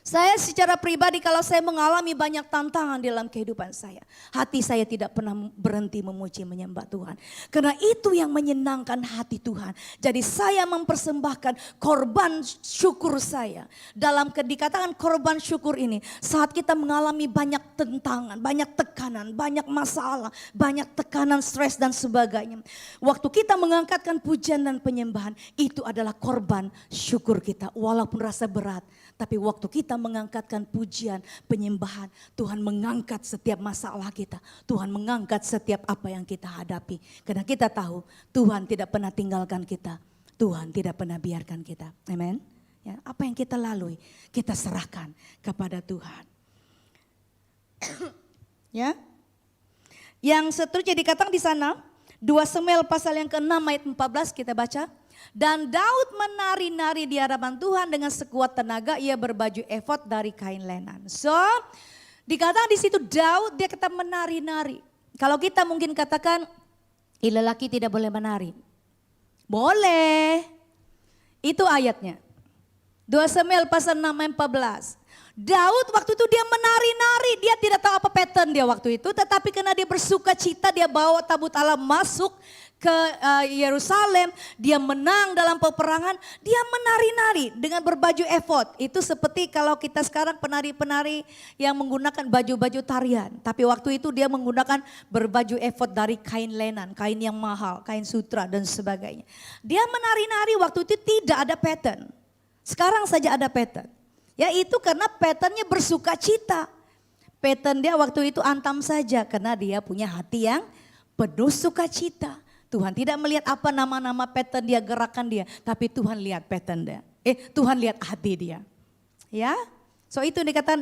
Saya secara pribadi kalau saya mengalami banyak tantangan dalam kehidupan saya. Hati saya tidak pernah berhenti memuji menyembah Tuhan. Karena itu yang menyenangkan hati Tuhan. Jadi saya mempersembahkan korban syukur saya. Dalam dikatakan korban syukur ini. Saat kita mengalami banyak tentangan, banyak tekanan, banyak masalah, banyak tekanan, stres dan sebagainya. Waktu kita mengangkatkan pujian dan penyembahan, itu adalah korban syukur kita. Walaupun rasa berat. Tapi waktu kita mengangkatkan pujian, penyembahan, Tuhan mengangkat setiap masalah kita. Tuhan mengangkat setiap apa yang kita hadapi. Karena kita tahu Tuhan tidak pernah tinggalkan kita. Tuhan tidak pernah biarkan kita. Amin. Ya, apa yang kita lalui, kita serahkan kepada Tuhan. Ya. Yang seterusnya dikatakan di sana, 2 Samuel pasal yang ke-6 ayat 14 kita baca. Dan Daud menari-nari di hadapan Tuhan dengan sekuat tenaga, ia berbaju efod dari kain lenan. So, dikatakan di situ Daud dia kata menari-nari. Kalau kita mungkin katakan, lelaki tidak boleh menari. Boleh. Itu ayatnya. 2 Samuel pasal 6 ayat 14. Daud waktu itu dia menari-nari, dia tidak tahu apa pattern dia waktu itu. Tetapi karena dia bersuka cita, dia bawa tabut Allah masuk ke Yerusalem, dia menang dalam peperangan, dia menari-nari dengan berbaju efod. Itu seperti kalau kita sekarang penari-penari yang menggunakan baju-baju tarian. Tapi waktu itu dia menggunakan berbaju efod dari kain lenan, kain yang mahal, kain sutra dan sebagainya. Dia menari-nari waktu itu tidak ada pattern. Sekarang saja ada pattern. Ya itu karena patternnya bersuka cita. Pattern dia waktu itu antam saja karena dia punya hati yang penuh sukacita. Tuhan tidak melihat apa nama-nama pattern dia, gerakan dia. Tapi Tuhan lihat pattern dia. Tuhan lihat hati dia. Ya, so itu dikatakan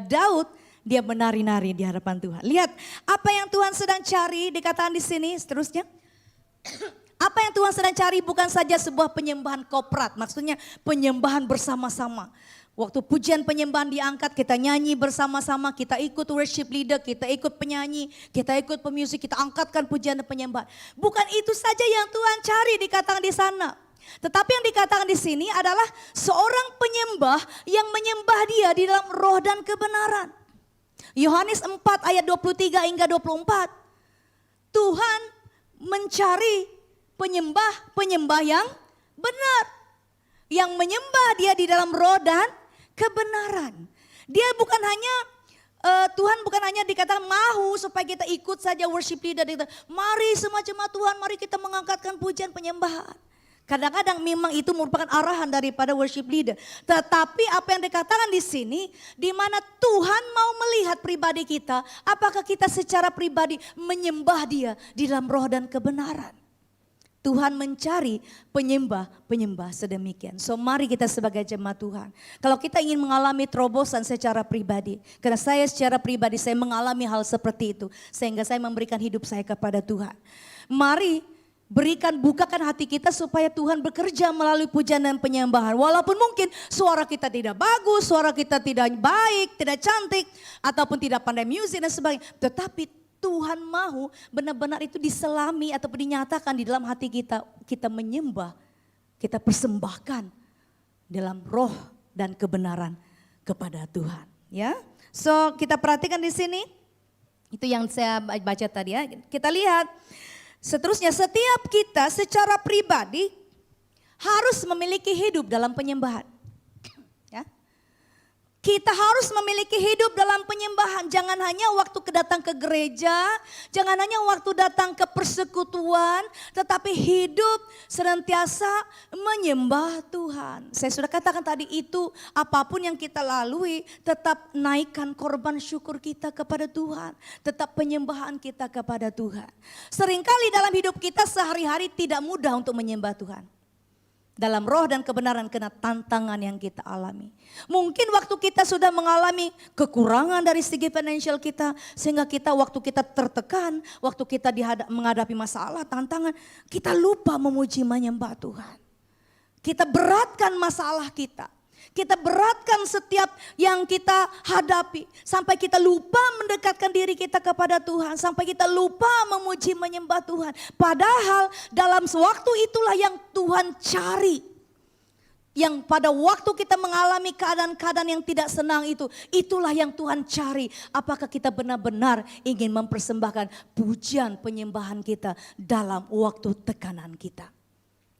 Daud dia menari-nari di hadapan Tuhan. Lihat apa yang Tuhan sedang cari dikatakan di sini seterusnya. Apa yang Tuhan sedang cari bukan saja sebuah penyembahan korporat. Maksudnya penyembahan bersama-sama. Waktu pujian penyembahan diangkat, kita nyanyi bersama-sama, kita ikut worship leader, kita ikut penyanyi, kita ikut pemusik, kita angkatkan pujian dan penyembahan. Bukan itu saja yang Tuhan cari dikatakan di sana. Tetapi yang dikatakan di sini adalah seorang penyembah yang menyembah dia di dalam roh dan kebenaran. Yohanes 4 ayat 23 hingga 24. Tuhan mencari penyembah-penyembah yang benar. Yang menyembah dia di dalam roh dan kebenaran. Dia bukan hanya, Tuhan bukan hanya dikatakan mahu supaya kita ikut saja worship leader. Mari semua jemaat Tuhan, mari kita mengangkatkan pujian penyembahan. Kadang-kadang memang itu merupakan arahan daripada worship leader. Tetapi apa yang dikatakan di sini, di mana Tuhan mau melihat pribadi kita, apakah kita secara pribadi menyembah dia di dalam roh dan kebenaran. Tuhan mencari penyembah-penyembah sedemikian. So mari kita sebagai jemaat Tuhan. Kalau kita ingin mengalami terobosan secara pribadi. Karena saya secara pribadi saya mengalami hal seperti itu. Sehingga saya memberikan hidup saya kepada Tuhan. Mari bukakan hati kita supaya Tuhan bekerja melalui pujian dan penyembahan. Walaupun mungkin suara kita tidak bagus, suara kita tidak baik, tidak cantik, ataupun tidak pandai musik dan sebagainya. Tetapi Tuhan mau benar-benar itu diselami ataupun dinyatakan di dalam hati kita. Kita menyembah, kita persembahkan dalam roh dan kebenaran kepada Tuhan. Ya, so kita perhatikan di sini. Itu yang saya baca tadi ya. Kita lihat. Seterusnya setiap kita secara pribadi harus memiliki hidup dalam penyembahan. Ya. Kita harus memiliki hidup dalam penyembahan. Jangan hanya waktu datang ke gereja, jangan hanya waktu datang ke persekutuan, tetapi hidup senantiasa menyembah Tuhan. Saya sudah katakan tadi itu apapun yang kita lalui, tetap naikkan korban syukur kita kepada Tuhan. Tetap penyembahan kita kepada Tuhan. Seringkali dalam hidup kita sehari-hari tidak mudah untuk menyembah Tuhan. Dalam roh dan kebenaran kena tantangan yang kita alami. Mungkin waktu kita sudah mengalami kekurangan dari segi financial kita. Sehingga kita waktu kita tertekan, waktu kita menghadapi masalah, tantangan. Kita lupa memuji menyembah Tuhan. Kita beratkan masalah kita. Kita beratkan setiap yang kita hadapi. Sampai kita lupa mendekatkan diri kita kepada Tuhan. Sampai kita lupa memuji menyembah Tuhan. Padahal dalam waktu itulah yang Tuhan cari. Yang pada waktu kita mengalami keadaan-keadaan yang tidak senang itu. Itulah yang Tuhan cari. Apakah kita benar-benar ingin mempersembahkan pujian penyembahan kita dalam waktu tekanan kita.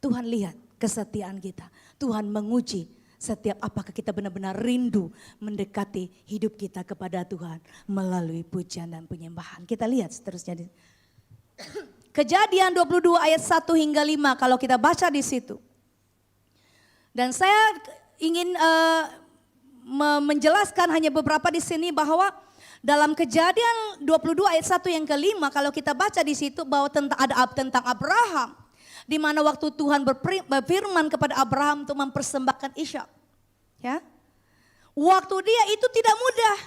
Tuhan lihat kesetiaan kita. Tuhan menguji. Setiap apakah kita benar-benar rindu mendekati hidup kita kepada Tuhan melalui pujian dan penyembahan. Kita lihat seterusnya. Kejadian 22 ayat 1 hingga 5 kalau kita baca di situ. Dan saya ingin menjelaskan hanya beberapa di sini bahwa dalam Kejadian 22 ayat 1 yang kelima kalau kita baca di situ bahwa tentang Abraham. Di mana waktu Tuhan berfirman kepada Abraham untuk mempersembahkan Ishak. Ya. Waktu dia itu tidak mudah.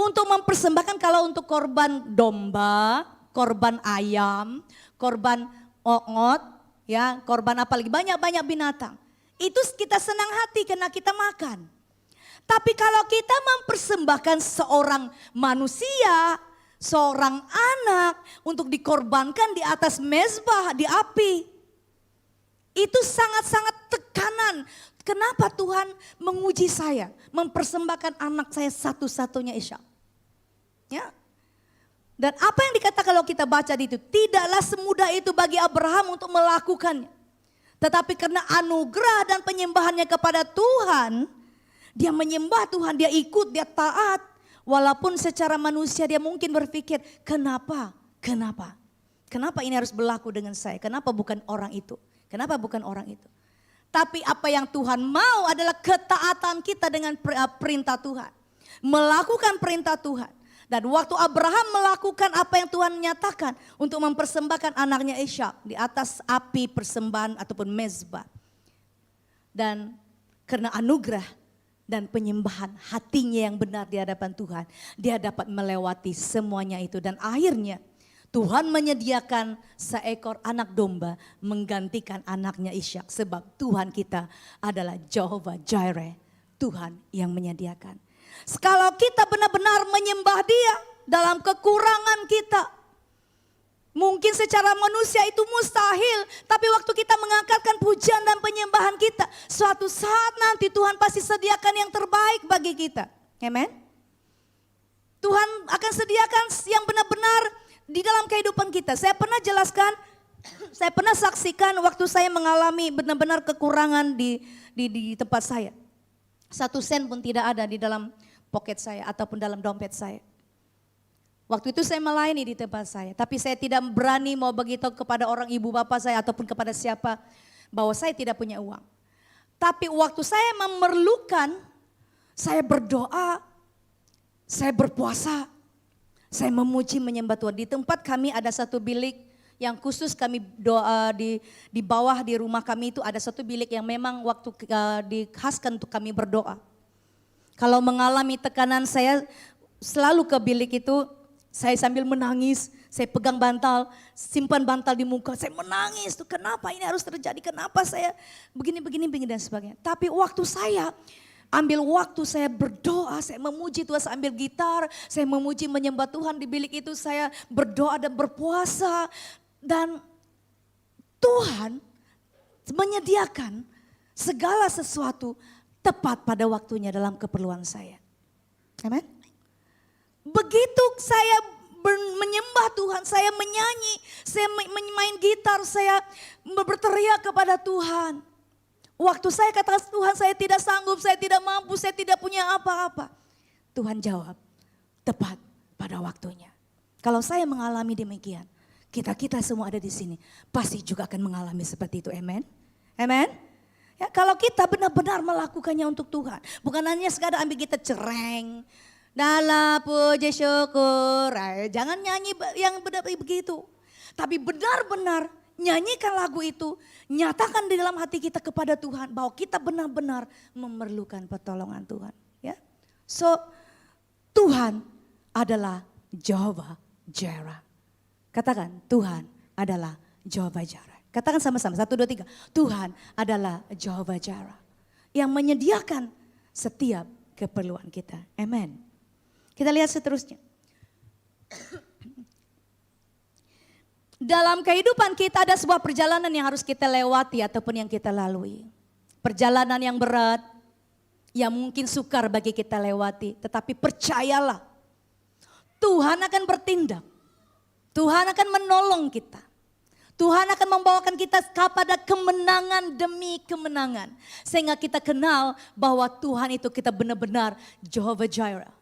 Untuk mempersembahkan kalau untuk korban domba, korban ayam, korban ongot, ya, korban apa lagi, banyak-banyak binatang. Itu kita senang hati karena kita makan. Tapi kalau kita mempersembahkan seorang manusia, seorang anak untuk dikorbankan di atas mezbah, di api. Itu sangat-sangat tekanan. Kenapa Tuhan menguji saya? Mempersembahkan anak saya satu-satunya Ishak. Ya. Dan apa yang dikatakan kalau kita baca di itu? Tidaklah semudah itu bagi Abraham untuk melakukannya. Tetapi karena anugerah dan penyembahannya kepada Tuhan. Dia menyembah Tuhan, dia ikut, dia taat. Walaupun secara manusia dia mungkin berpikir, kenapa? Kenapa ini harus berlaku dengan saya? Kenapa bukan orang itu? Kenapa bukan orang itu? Tapi apa yang Tuhan mau adalah ketaatan kita dengan perintah Tuhan. Melakukan perintah Tuhan. Dan waktu Abraham melakukan apa yang Tuhan nyatakan untuk mempersembahkan anaknya Ishak di atas api persembahan ataupun mezbah. Dan karena anugerah dan penyembahan hatinya yang benar di hadapan Tuhan. Dia dapat melewati semuanya itu dan akhirnya Tuhan menyediakan seekor anak domba menggantikan anaknya Ishak. Sebab Tuhan kita adalah Jehovah Jireh, Tuhan yang menyediakan. Kalau kita benar-benar menyembah Dia dalam kekurangan kita. Mungkin secara manusia itu mustahil, tapi waktu kita mengangkatkan pujian dan penyembahan kita, suatu saat nanti Tuhan pasti sediakan yang terbaik bagi kita. Amen. Tuhan akan sediakan yang benar-benar di dalam kehidupan kita. Saya pernah jelaskan, saya pernah saksikan waktu saya mengalami benar-benar kekurangan di tempat saya. 1 sen pun tidak ada di dalam pocket saya ataupun dalam dompet saya. Waktu itu saya melayani di tempat saya, tapi saya tidak berani mau beritahu kepada orang ibu bapak saya ataupun kepada siapa bahwa saya tidak punya uang. Tapi waktu saya memerlukan, saya berdoa, saya berpuasa, saya memuji menyembah Tuhan. Di tempat kami ada satu bilik yang khusus kami doa di bawah di rumah kami itu ada satu bilik yang memang waktu dikhaskan untuk kami berdoa. Kalau mengalami tekanan saya selalu ke bilik itu, saya sambil menangis, saya pegang bantal, simpan bantal di muka, saya menangis tuh, kenapa ini harus terjadi, kenapa saya begini dan sebagainya. Tapi waktu saya ambil waktu, saya berdoa, saya memuji Tuhan, saya ambil gitar, saya memuji menyembah Tuhan di bilik itu, saya berdoa dan berpuasa. Dan Tuhan menyediakan segala sesuatu tepat pada waktunya dalam keperluan saya. Amin. Begitu saya menyembah Tuhan, saya menyanyi, saya main gitar, saya berteriak kepada Tuhan. Waktu saya katakan Tuhan saya tidak sanggup, saya tidak mampu, saya tidak punya apa-apa. Tuhan jawab tepat pada waktunya. Kalau saya mengalami demikian, kita semua ada di sini pasti juga akan mengalami seperti itu. Amen. Amen. Ya, kalau kita benar-benar melakukannya untuk Tuhan, bukan hanya sekadar ambil kita cereng, dalam puji syukur, jangan nyanyi yang benar begitu. Tapi benar-benar nyanyikan lagu itu, nyatakan di dalam hati kita kepada Tuhan bahwa kita benar-benar memerlukan pertolongan Tuhan. Ya, so Tuhan adalah Jehovah Jireh. Katakan Tuhan adalah Jehovah Jireh. Katakan sama-sama, 1, 2, 3. Tuhan adalah Jehovah Jireh yang menyediakan setiap keperluan kita. Amen. Kita lihat seterusnya. Dalam kehidupan kita ada sebuah perjalanan yang harus kita lewati ataupun yang kita lalui. Perjalanan yang berat, yang mungkin sukar bagi kita lewati. Tetapi percayalah, Tuhan akan bertindak. Tuhan akan menolong kita. Tuhan akan membawakan kita kepada kemenangan demi kemenangan. Sehingga kita kenal bahwa Tuhan itu kita benar-benar Jehovah Jireh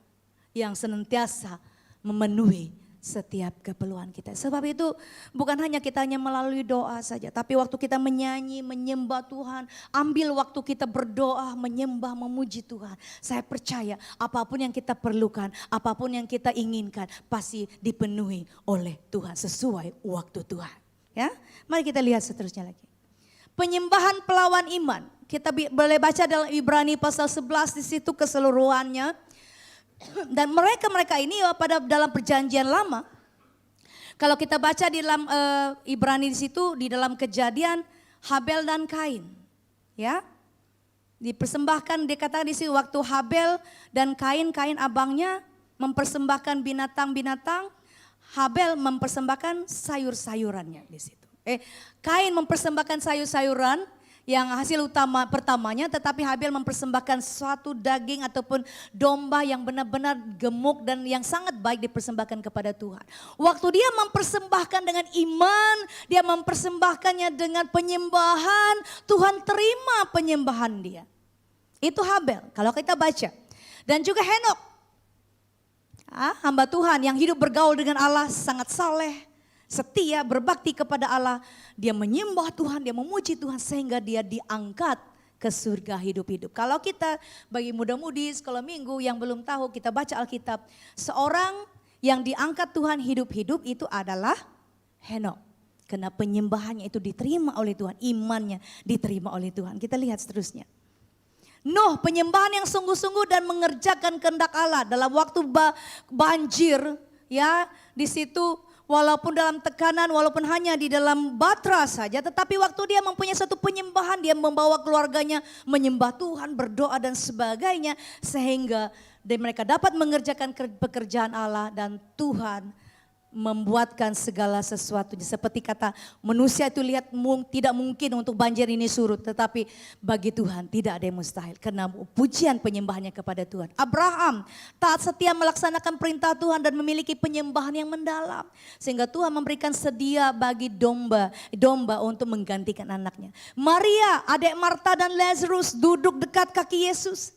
yang senantiasa memenuhi setiap keperluan kita. Sebab itu bukan hanya kita hanya melalui doa saja. Tapi waktu kita menyanyi, menyembah Tuhan. Ambil waktu kita berdoa, menyembah, memuji Tuhan. Saya percaya apapun yang kita perlukan, apapun yang kita inginkan pasti dipenuhi oleh Tuhan sesuai waktu Tuhan. Ya, mari kita lihat seterusnya lagi. Penyembahan pelawan iman. Kita boleh baca dalam Ibrani pasal 11 di situ keseluruhannya. Dan mereka ini pada dalam perjanjian lama. Kalau kita baca di dalam Ibrani di situ, di dalam Kejadian Habel dan Kain, ya, dipersembahkan, dikatakan di situ waktu Habel dan Kain abangnya mempersembahkan binatang-binatang, Habel mempersembahkan sayur-sayurannya di situ. Kain mempersembahkan sayur-sayuran yang hasil utama pertamanya, tetapi Habel mempersembahkan suatu daging ataupun domba yang benar-benar gemuk dan yang sangat baik dipersembahkan kepada Tuhan. Waktu dia mempersembahkan dengan iman, dia mempersembahkannya dengan penyembahan, Tuhan terima penyembahan dia. Itu Habel, kalau kita baca. Dan juga Henok, hamba Tuhan yang hidup bergaul dengan Allah, sangat saleh, setia, berbakti kepada Allah. Dia menyembah Tuhan, dia memuji Tuhan sehingga dia diangkat ke surga hidup-hidup. Kalau kita bagi muda-mudi sekolah minggu yang belum tahu, kita baca Alkitab. Seorang yang diangkat Tuhan hidup-hidup itu adalah Henok. Karena penyembahannya itu diterima oleh Tuhan, imannya diterima oleh Tuhan. Kita lihat seterusnya. Nuh, penyembahan yang sungguh-sungguh dan mengerjakan kehendak Allah dalam waktu banjir, ya, di situ. Walaupun dalam tekanan, walaupun hanya di dalam batra saja, tetapi waktu dia mempunyai satu penyembahan, dia membawa keluarganya menyembah Tuhan, berdoa dan sebagainya. Sehingga mereka dapat mengerjakan pekerjaan Allah dan Tuhan membuatkan segala sesuatu. Seperti kata manusia itu lihat tidak mungkin untuk banjir ini surut, tetapi bagi Tuhan tidak ada yang mustahil karena pujian penyembahannya kepada Tuhan. Abraham taat setia melaksanakan perintah Tuhan dan memiliki penyembahan yang mendalam sehingga Tuhan memberikan sedia bagi domba untuk menggantikan anaknya. Maria, adik Marta dan Lazarus duduk dekat kaki Yesus.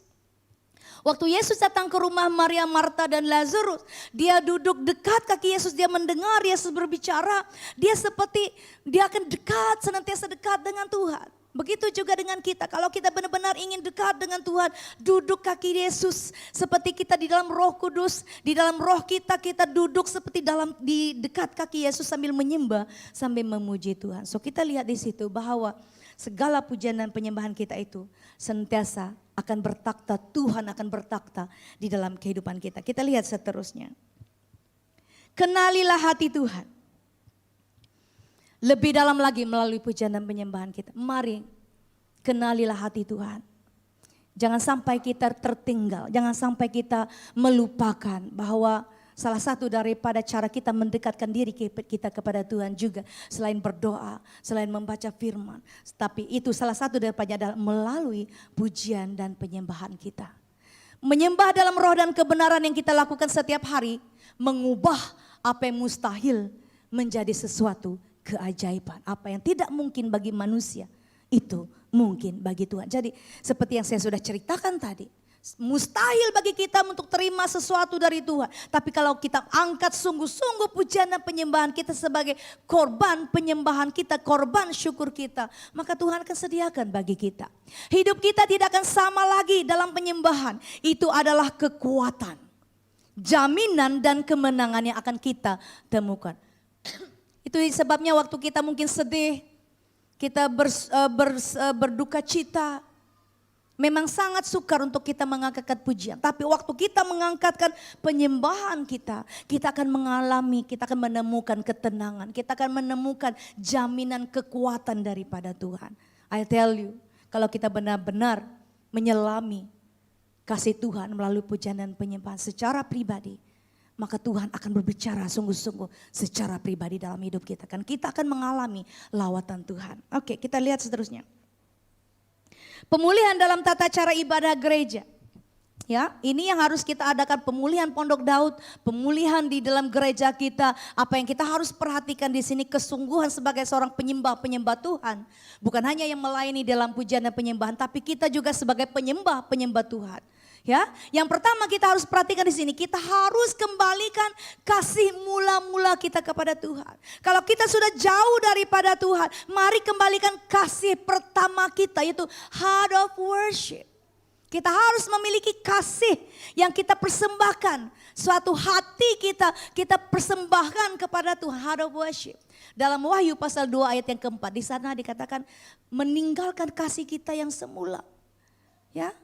Waktu Yesus datang ke rumah Maria, Marta dan Lazarus, dia duduk dekat kaki Yesus, dia mendengar Yesus berbicara, dia akan dekat, senantiasa dekat dengan Tuhan. Begitu juga dengan kita, kalau kita benar-benar ingin dekat dengan Tuhan, duduk kaki Yesus seperti kita di dalam Roh Kudus, di dalam roh kita duduk seperti di dekat kaki Yesus sambil menyembah, sambil memuji Tuhan. So kita lihat di situ bahwa segala pujian dan penyembahan kita itu senantiasa akan bertakhta, Tuhan akan bertakhta di dalam kehidupan kita. Kita lihat seterusnya. Kenalilah hati Tuhan. Lebih dalam lagi melalui pujian dan penyembahan kita. Mari kenalilah hati Tuhan. Jangan sampai kita tertinggal, jangan sampai kita melupakan bahwa salah satu daripada cara kita mendekatkan diri kita kepada Tuhan juga selain berdoa, selain membaca firman. Tapi itu salah satu daripada adalah melalui pujian dan penyembahan kita. Menyembah dalam roh dan kebenaran yang kita lakukan setiap hari mengubah apa yang mustahil menjadi sesuatu keajaiban. Apa yang tidak mungkin bagi manusia itu mungkin bagi Tuhan. Jadi seperti yang saya sudah ceritakan tadi, mustahil bagi kita untuk terima sesuatu dari Tuhan. Tapi kalau kita angkat sungguh-sungguh pujian dan penyembahan kita sebagai korban penyembahan kita, korban syukur kita, maka Tuhan akan sediakan bagi kita. Hidup kita tidak akan sama lagi dalam penyembahan. Itu adalah kekuatan, jaminan dan kemenangan yang akan kita temukan. Itu sebabnya waktu kita mungkin sedih, kita berduka cita, memang sangat sukar untuk kita mengangkatkan pujian. Tapi waktu kita mengangkatkan penyembahan kita akan mengalami, kita akan menemukan ketenangan. Kita akan menemukan jaminan kekuatan daripada Tuhan. I tell you, kalau kita benar-benar menyelami kasih Tuhan melalui pujian dan penyembahan secara pribadi, maka Tuhan akan berbicara sungguh-sungguh secara pribadi dalam hidup kita. Kan kita akan mengalami lawatan Tuhan. Oke, kita lihat seterusnya. Pemulihan dalam tata cara ibadah gereja. Ya, ini yang harus kita adakan, pemulihan Pondok Daud, pemulihan di dalam gereja kita. Apa yang kita harus perhatikan di sini, kesungguhan sebagai seorang penyembah Tuhan. Bukan hanya yang melayani dalam pujian dan penyembahan, tapi kita juga sebagai penyembah Tuhan. Ya, yang pertama kita harus perhatikan di sini, kita harus kembalikan kasih mula-mula kita kepada Tuhan. Kalau kita sudah jauh daripada Tuhan, mari kembalikan kasih pertama kita, yaitu heart of worship. Kita harus memiliki kasih yang kita persembahkan, suatu hati kita persembahkan kepada Tuhan, heart of worship. Dalam Wahyu pasal 2 ayat yang keempat, di sana dikatakan meninggalkan kasih kita yang semula. Ya.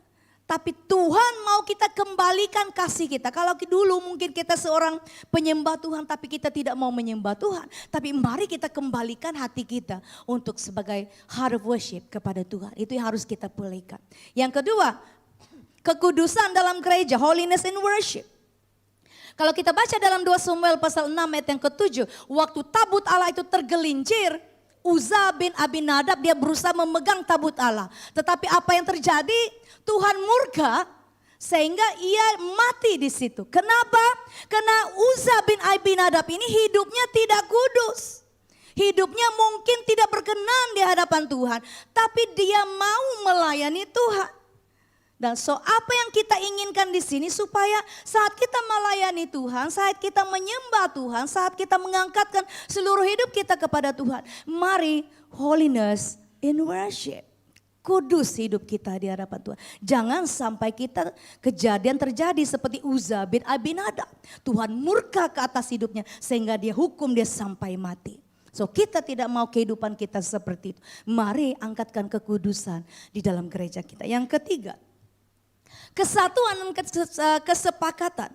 Tapi Tuhan mau kita kembalikan kasih kita. Kalau dulu mungkin kita seorang penyembah Tuhan tapi kita tidak mau menyembah Tuhan. Tapi mari kita kembalikan hati kita untuk sebagai heart of worship kepada Tuhan. Itu yang harus kita pulihkan. Yang kedua, kekudusan dalam gereja, holiness in worship. Kalau kita baca dalam 2 Samuel pasal 6 ayat yang ke-7, waktu tabut Allah itu tergelincir, Uza bin Abinadab dia berusaha memegang tabut Allah. Tetapi apa yang terjadi? Tuhan murka sehingga ia mati di situ. Kenapa? Karena Uza bin Abinadab ini hidupnya tidak kudus. Hidupnya mungkin tidak berkenan di hadapan Tuhan. Tapi dia mau melayani Tuhan. Dan apa yang kita inginkan di sini supaya saat kita melayani Tuhan, saat kita menyembah Tuhan, saat kita mengangkatkan seluruh hidup kita kepada Tuhan. Mari holiness in worship. Kudus hidup kita di hadapan Tuhan. Jangan sampai kita kejadian terjadi seperti Uza bin Abinadab. Tuhan murka ke atas hidupnya sehingga dia hukum dia sampai mati. So kita tidak mau kehidupan kita seperti itu. Mari angkatkan kekudusan di dalam gereja kita. Yang ketiga, kesatuan dan kesepakatan.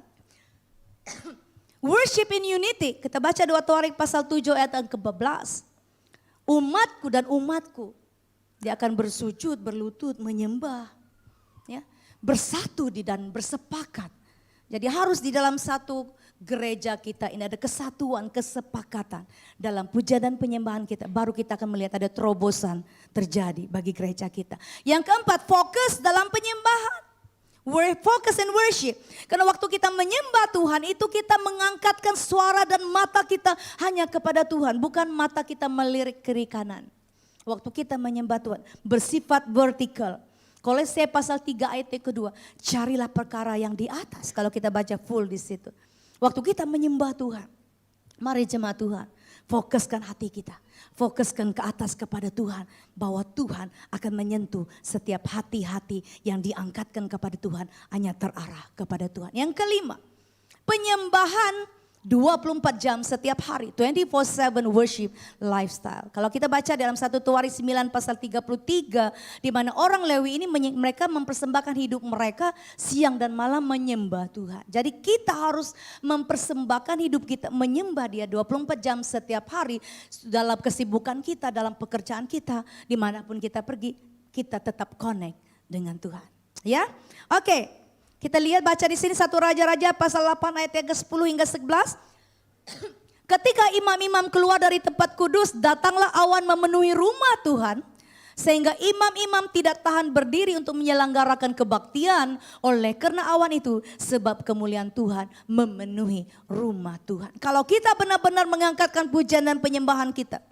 Worship in unity. Kita baca 2 Tawarik pasal 7 ayat yang ke-12. Umatku dan umatku. Dia akan bersujud, berlutut, menyembah. Ya, bersatu dan bersepakat. Jadi harus di dalam satu gereja kita ini ada kesatuan, kesepakatan. Dalam pujian dan penyembahan kita. Baru kita akan melihat ada terobosan terjadi bagi gereja kita. Yang keempat, fokus dalam penyembahan. Focus and worship. Karena waktu kita menyembah Tuhan itu kita mengangkatkan suara dan mata kita hanya kepada Tuhan. Bukan mata kita melirik kiri kanan. Waktu kita menyembah Tuhan bersifat vertikal. Kolose pasal 3 ayat yang kedua, carilah perkara yang di atas. Kalau kita baca full di situ. Waktu kita menyembah Tuhan, mari jemaat Tuhan, fokuskan hati kita. Fokuskan ke atas kepada Tuhan. Bahwa Tuhan akan menyentuh setiap hati-hati yang diangkatkan kepada Tuhan hanya terarah kepada Tuhan. Yang kelima, penyembahan 24 jam setiap hari, 24/7 worship lifestyle. Kalau kita baca dalam 1 Tuaris 9 pasal 33, di mana orang Lewi ini mereka mempersembahkan hidup mereka siang dan malam menyembah Tuhan. Jadi kita harus mempersembahkan hidup kita menyembah Dia 24 jam setiap hari dalam kesibukan kita, dalam pekerjaan kita, dimanapun kita pergi, kita tetap connect dengan Tuhan. Ya, oke. Kita lihat baca di sini 1 Raja-Raja pasal 8 ayat yang ke-10 hingga 11. Ketika imam-imam keluar dari tempat kudus, datanglah awan memenuhi rumah Tuhan. Sehingga imam-imam tidak tahan berdiri untuk menyelenggarakan kebaktian oleh karena awan itu. Sebab kemuliaan Tuhan memenuhi rumah Tuhan. Kalau kita benar-benar mengangkatkan pujian dan penyembahan kita,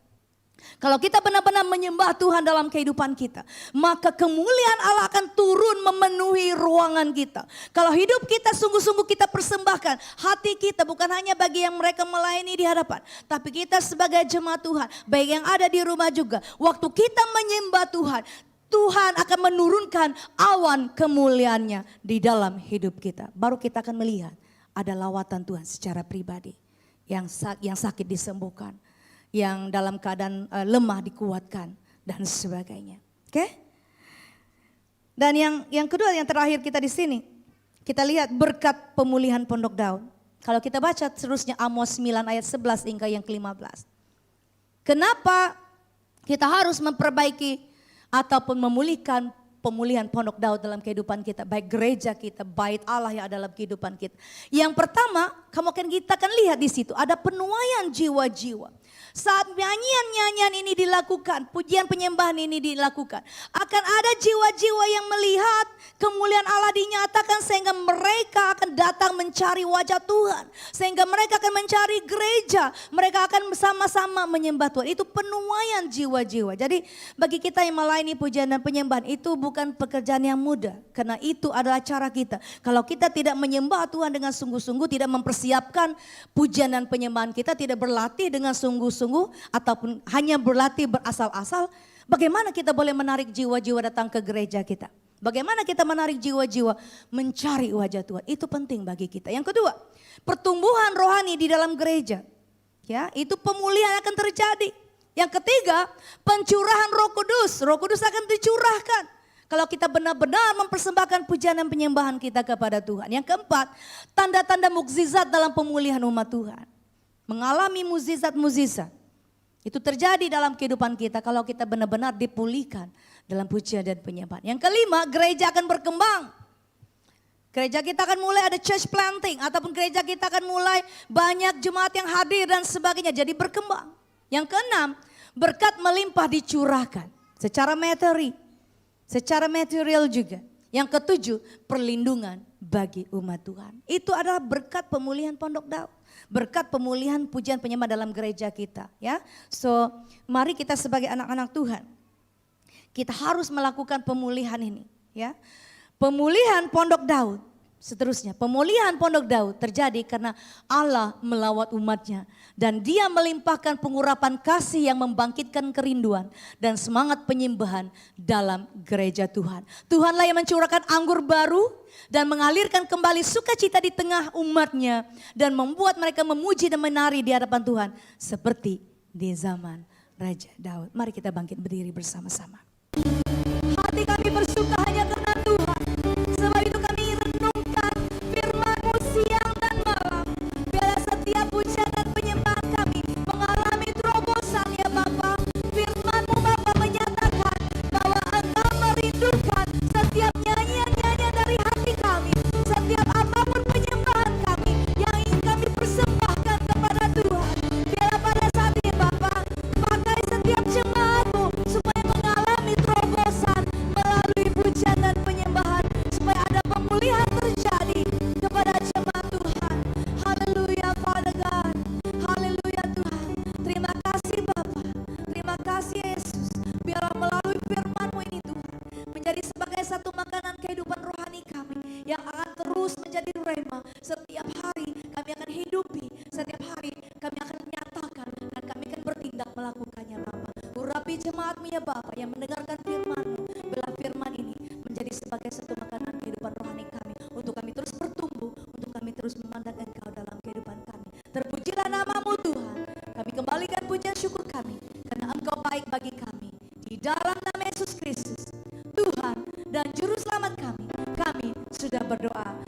kalau kita benar-benar menyembah Tuhan dalam kehidupan kita, maka kemuliaan Allah akan turun memenuhi ruangan kita. Kalau hidup kita sungguh-sungguh kita persembahkan, hati kita bukan hanya bagi yang mereka melayani di hadapan, tapi kita sebagai jemaat Tuhan, baik yang ada di rumah juga. Waktu kita menyembah Tuhan, Tuhan akan menurunkan awan kemuliaannya di dalam hidup kita. Baru kita akan melihat ada lawatan Tuhan secara pribadi. Yang sakit disembuhkan, yang dalam keadaan lemah dikuatkan dan sebagainya. Oke? Dan yang kedua, yang terakhir kita di sini, kita lihat berkat pemulihan Pondok Daud. Kalau kita baca terusnya Amos 9 ayat 11 hingga yang ke-15. Kenapa kita harus memperbaiki ataupun memulihkan pemulihan Pondok Daud dalam kehidupan kita, baik gereja kita, bait Allah yang ada dalam kehidupan kita. Yang pertama, kita akan lihat di situ ada penuaian jiwa-jiwa. Saat nyanyian-nyanyian ini dilakukan, pujian penyembahan ini dilakukan, akan ada jiwa-jiwa yang melihat kemuliaan Allah dinyatakan sehingga mereka akan datang mencari wajah Tuhan. Sehingga mereka akan mencari gereja, mereka akan bersama-sama menyembah Tuhan. Itu penuaian jiwa-jiwa. Jadi bagi kita yang melayani pujian dan penyembahan itu bukan pekerjaan yang mudah. Karena itu adalah cara kita. Kalau kita tidak menyembah Tuhan dengan sungguh-sungguh, tidak mempersiapkan pujian dan penyembahan kita, tidak berlatih dengan sungguh-sungguh, ataupun hanya berlatih berasal-asal, bagaimana kita boleh menarik jiwa-jiwa datang ke gereja kita? Bagaimana kita menarik jiwa-jiwa mencari wajah Tuhan? Itu penting bagi kita. Yang kedua, pertumbuhan rohani di dalam gereja. Ya, itu pemulihan akan terjadi. Yang ketiga, pencurahan Roh Kudus. Roh Kudus akan dicurahkan kalau kita benar-benar mempersembahkan pujian dan penyembahan kita kepada Tuhan. Yang keempat, tanda-tanda mukjizat dalam pemulihan umat Tuhan. Mengalami mukjizat-mukjizat. Itu terjadi dalam kehidupan kita kalau kita benar-benar dipulihkan dalam pujian dan penyembahan. Yang kelima, gereja akan berkembang. Gereja kita akan mulai ada church planting, ataupun gereja kita akan mulai banyak jemaat yang hadir dan sebagainya, jadi berkembang. Yang keenam, berkat melimpah dicurahkan secara materi, secara material juga. Yang ketujuh, perlindungan bagi umat Tuhan. Itu adalah berkat pemulihan Pondok Daud. Berkat pemulihan pujian penyembah dalam gereja kita, ya. So, mari kita sebagai anak-anak Tuhan, kita harus melakukan pemulihan ini, ya. Pemulihan Pondok Daud, seterusnya pemulihan Pondok Daud terjadi karena Allah melawat umatnya dan Dia melimpahkan pengurapan kasih yang membangkitkan kerinduan dan semangat penyembahan dalam gereja Tuhan. Tuhanlah yang mencurahkan anggur baru dan mengalirkan kembali sukacita di tengah umatnya dan membuat mereka memuji dan menari di hadapan Tuhan seperti di zaman Raja Daud. Mari kita bangkit berdiri bersama-sama. Hati kami bersuka hanya karena Tuhan. Sebab itu kami renungkan firman-Mu siang dan malam. Biarlah setiap pujian dan penyembahan kami mengalami terobosan ya Bapa. Firman-Mu Bapa menyatakan bahwa Engkau merindukan setiap nyanyian-nyanyian dari hati kami. Setiap apapun penyembahan kami yang ingin kami persembahkan kepada Tuhan. Biarlah pada saat ini Bapa, pakai setiap jemaat-Mu supaya mengalami terobosan melalui pujian dan penyembahan, supaya ada pemulihan terjadi kepada jemaat Tuhan. Haleluya Father God, haleluya Tuhan. Terima kasih Bapa, terima kasih Yesus. Biarlah melalui firman-Mu ini Tuhan menjadi sebagai satu makanan kehidupan rohani kami yang akan terus menjadi rema. Setiap hari kami akan hidupi, setiap hari kami akan nyatakan dan kami akan bertindak melakukannya Bapa. Urapi jemaat-Mu ya Bapa yang mendengarkan firman-Mu. Biarlah firman ini menjadi sebagai satu makanan kehidupan rohani kami. Untuk kami terus bertumbuh, untuk kami terus memandang Engkau dalam kehidupan kami. baik bagi kami. Di dalam nama Yesus Kristus, Tuhan dan Juru Selamat kami sudah berdoa.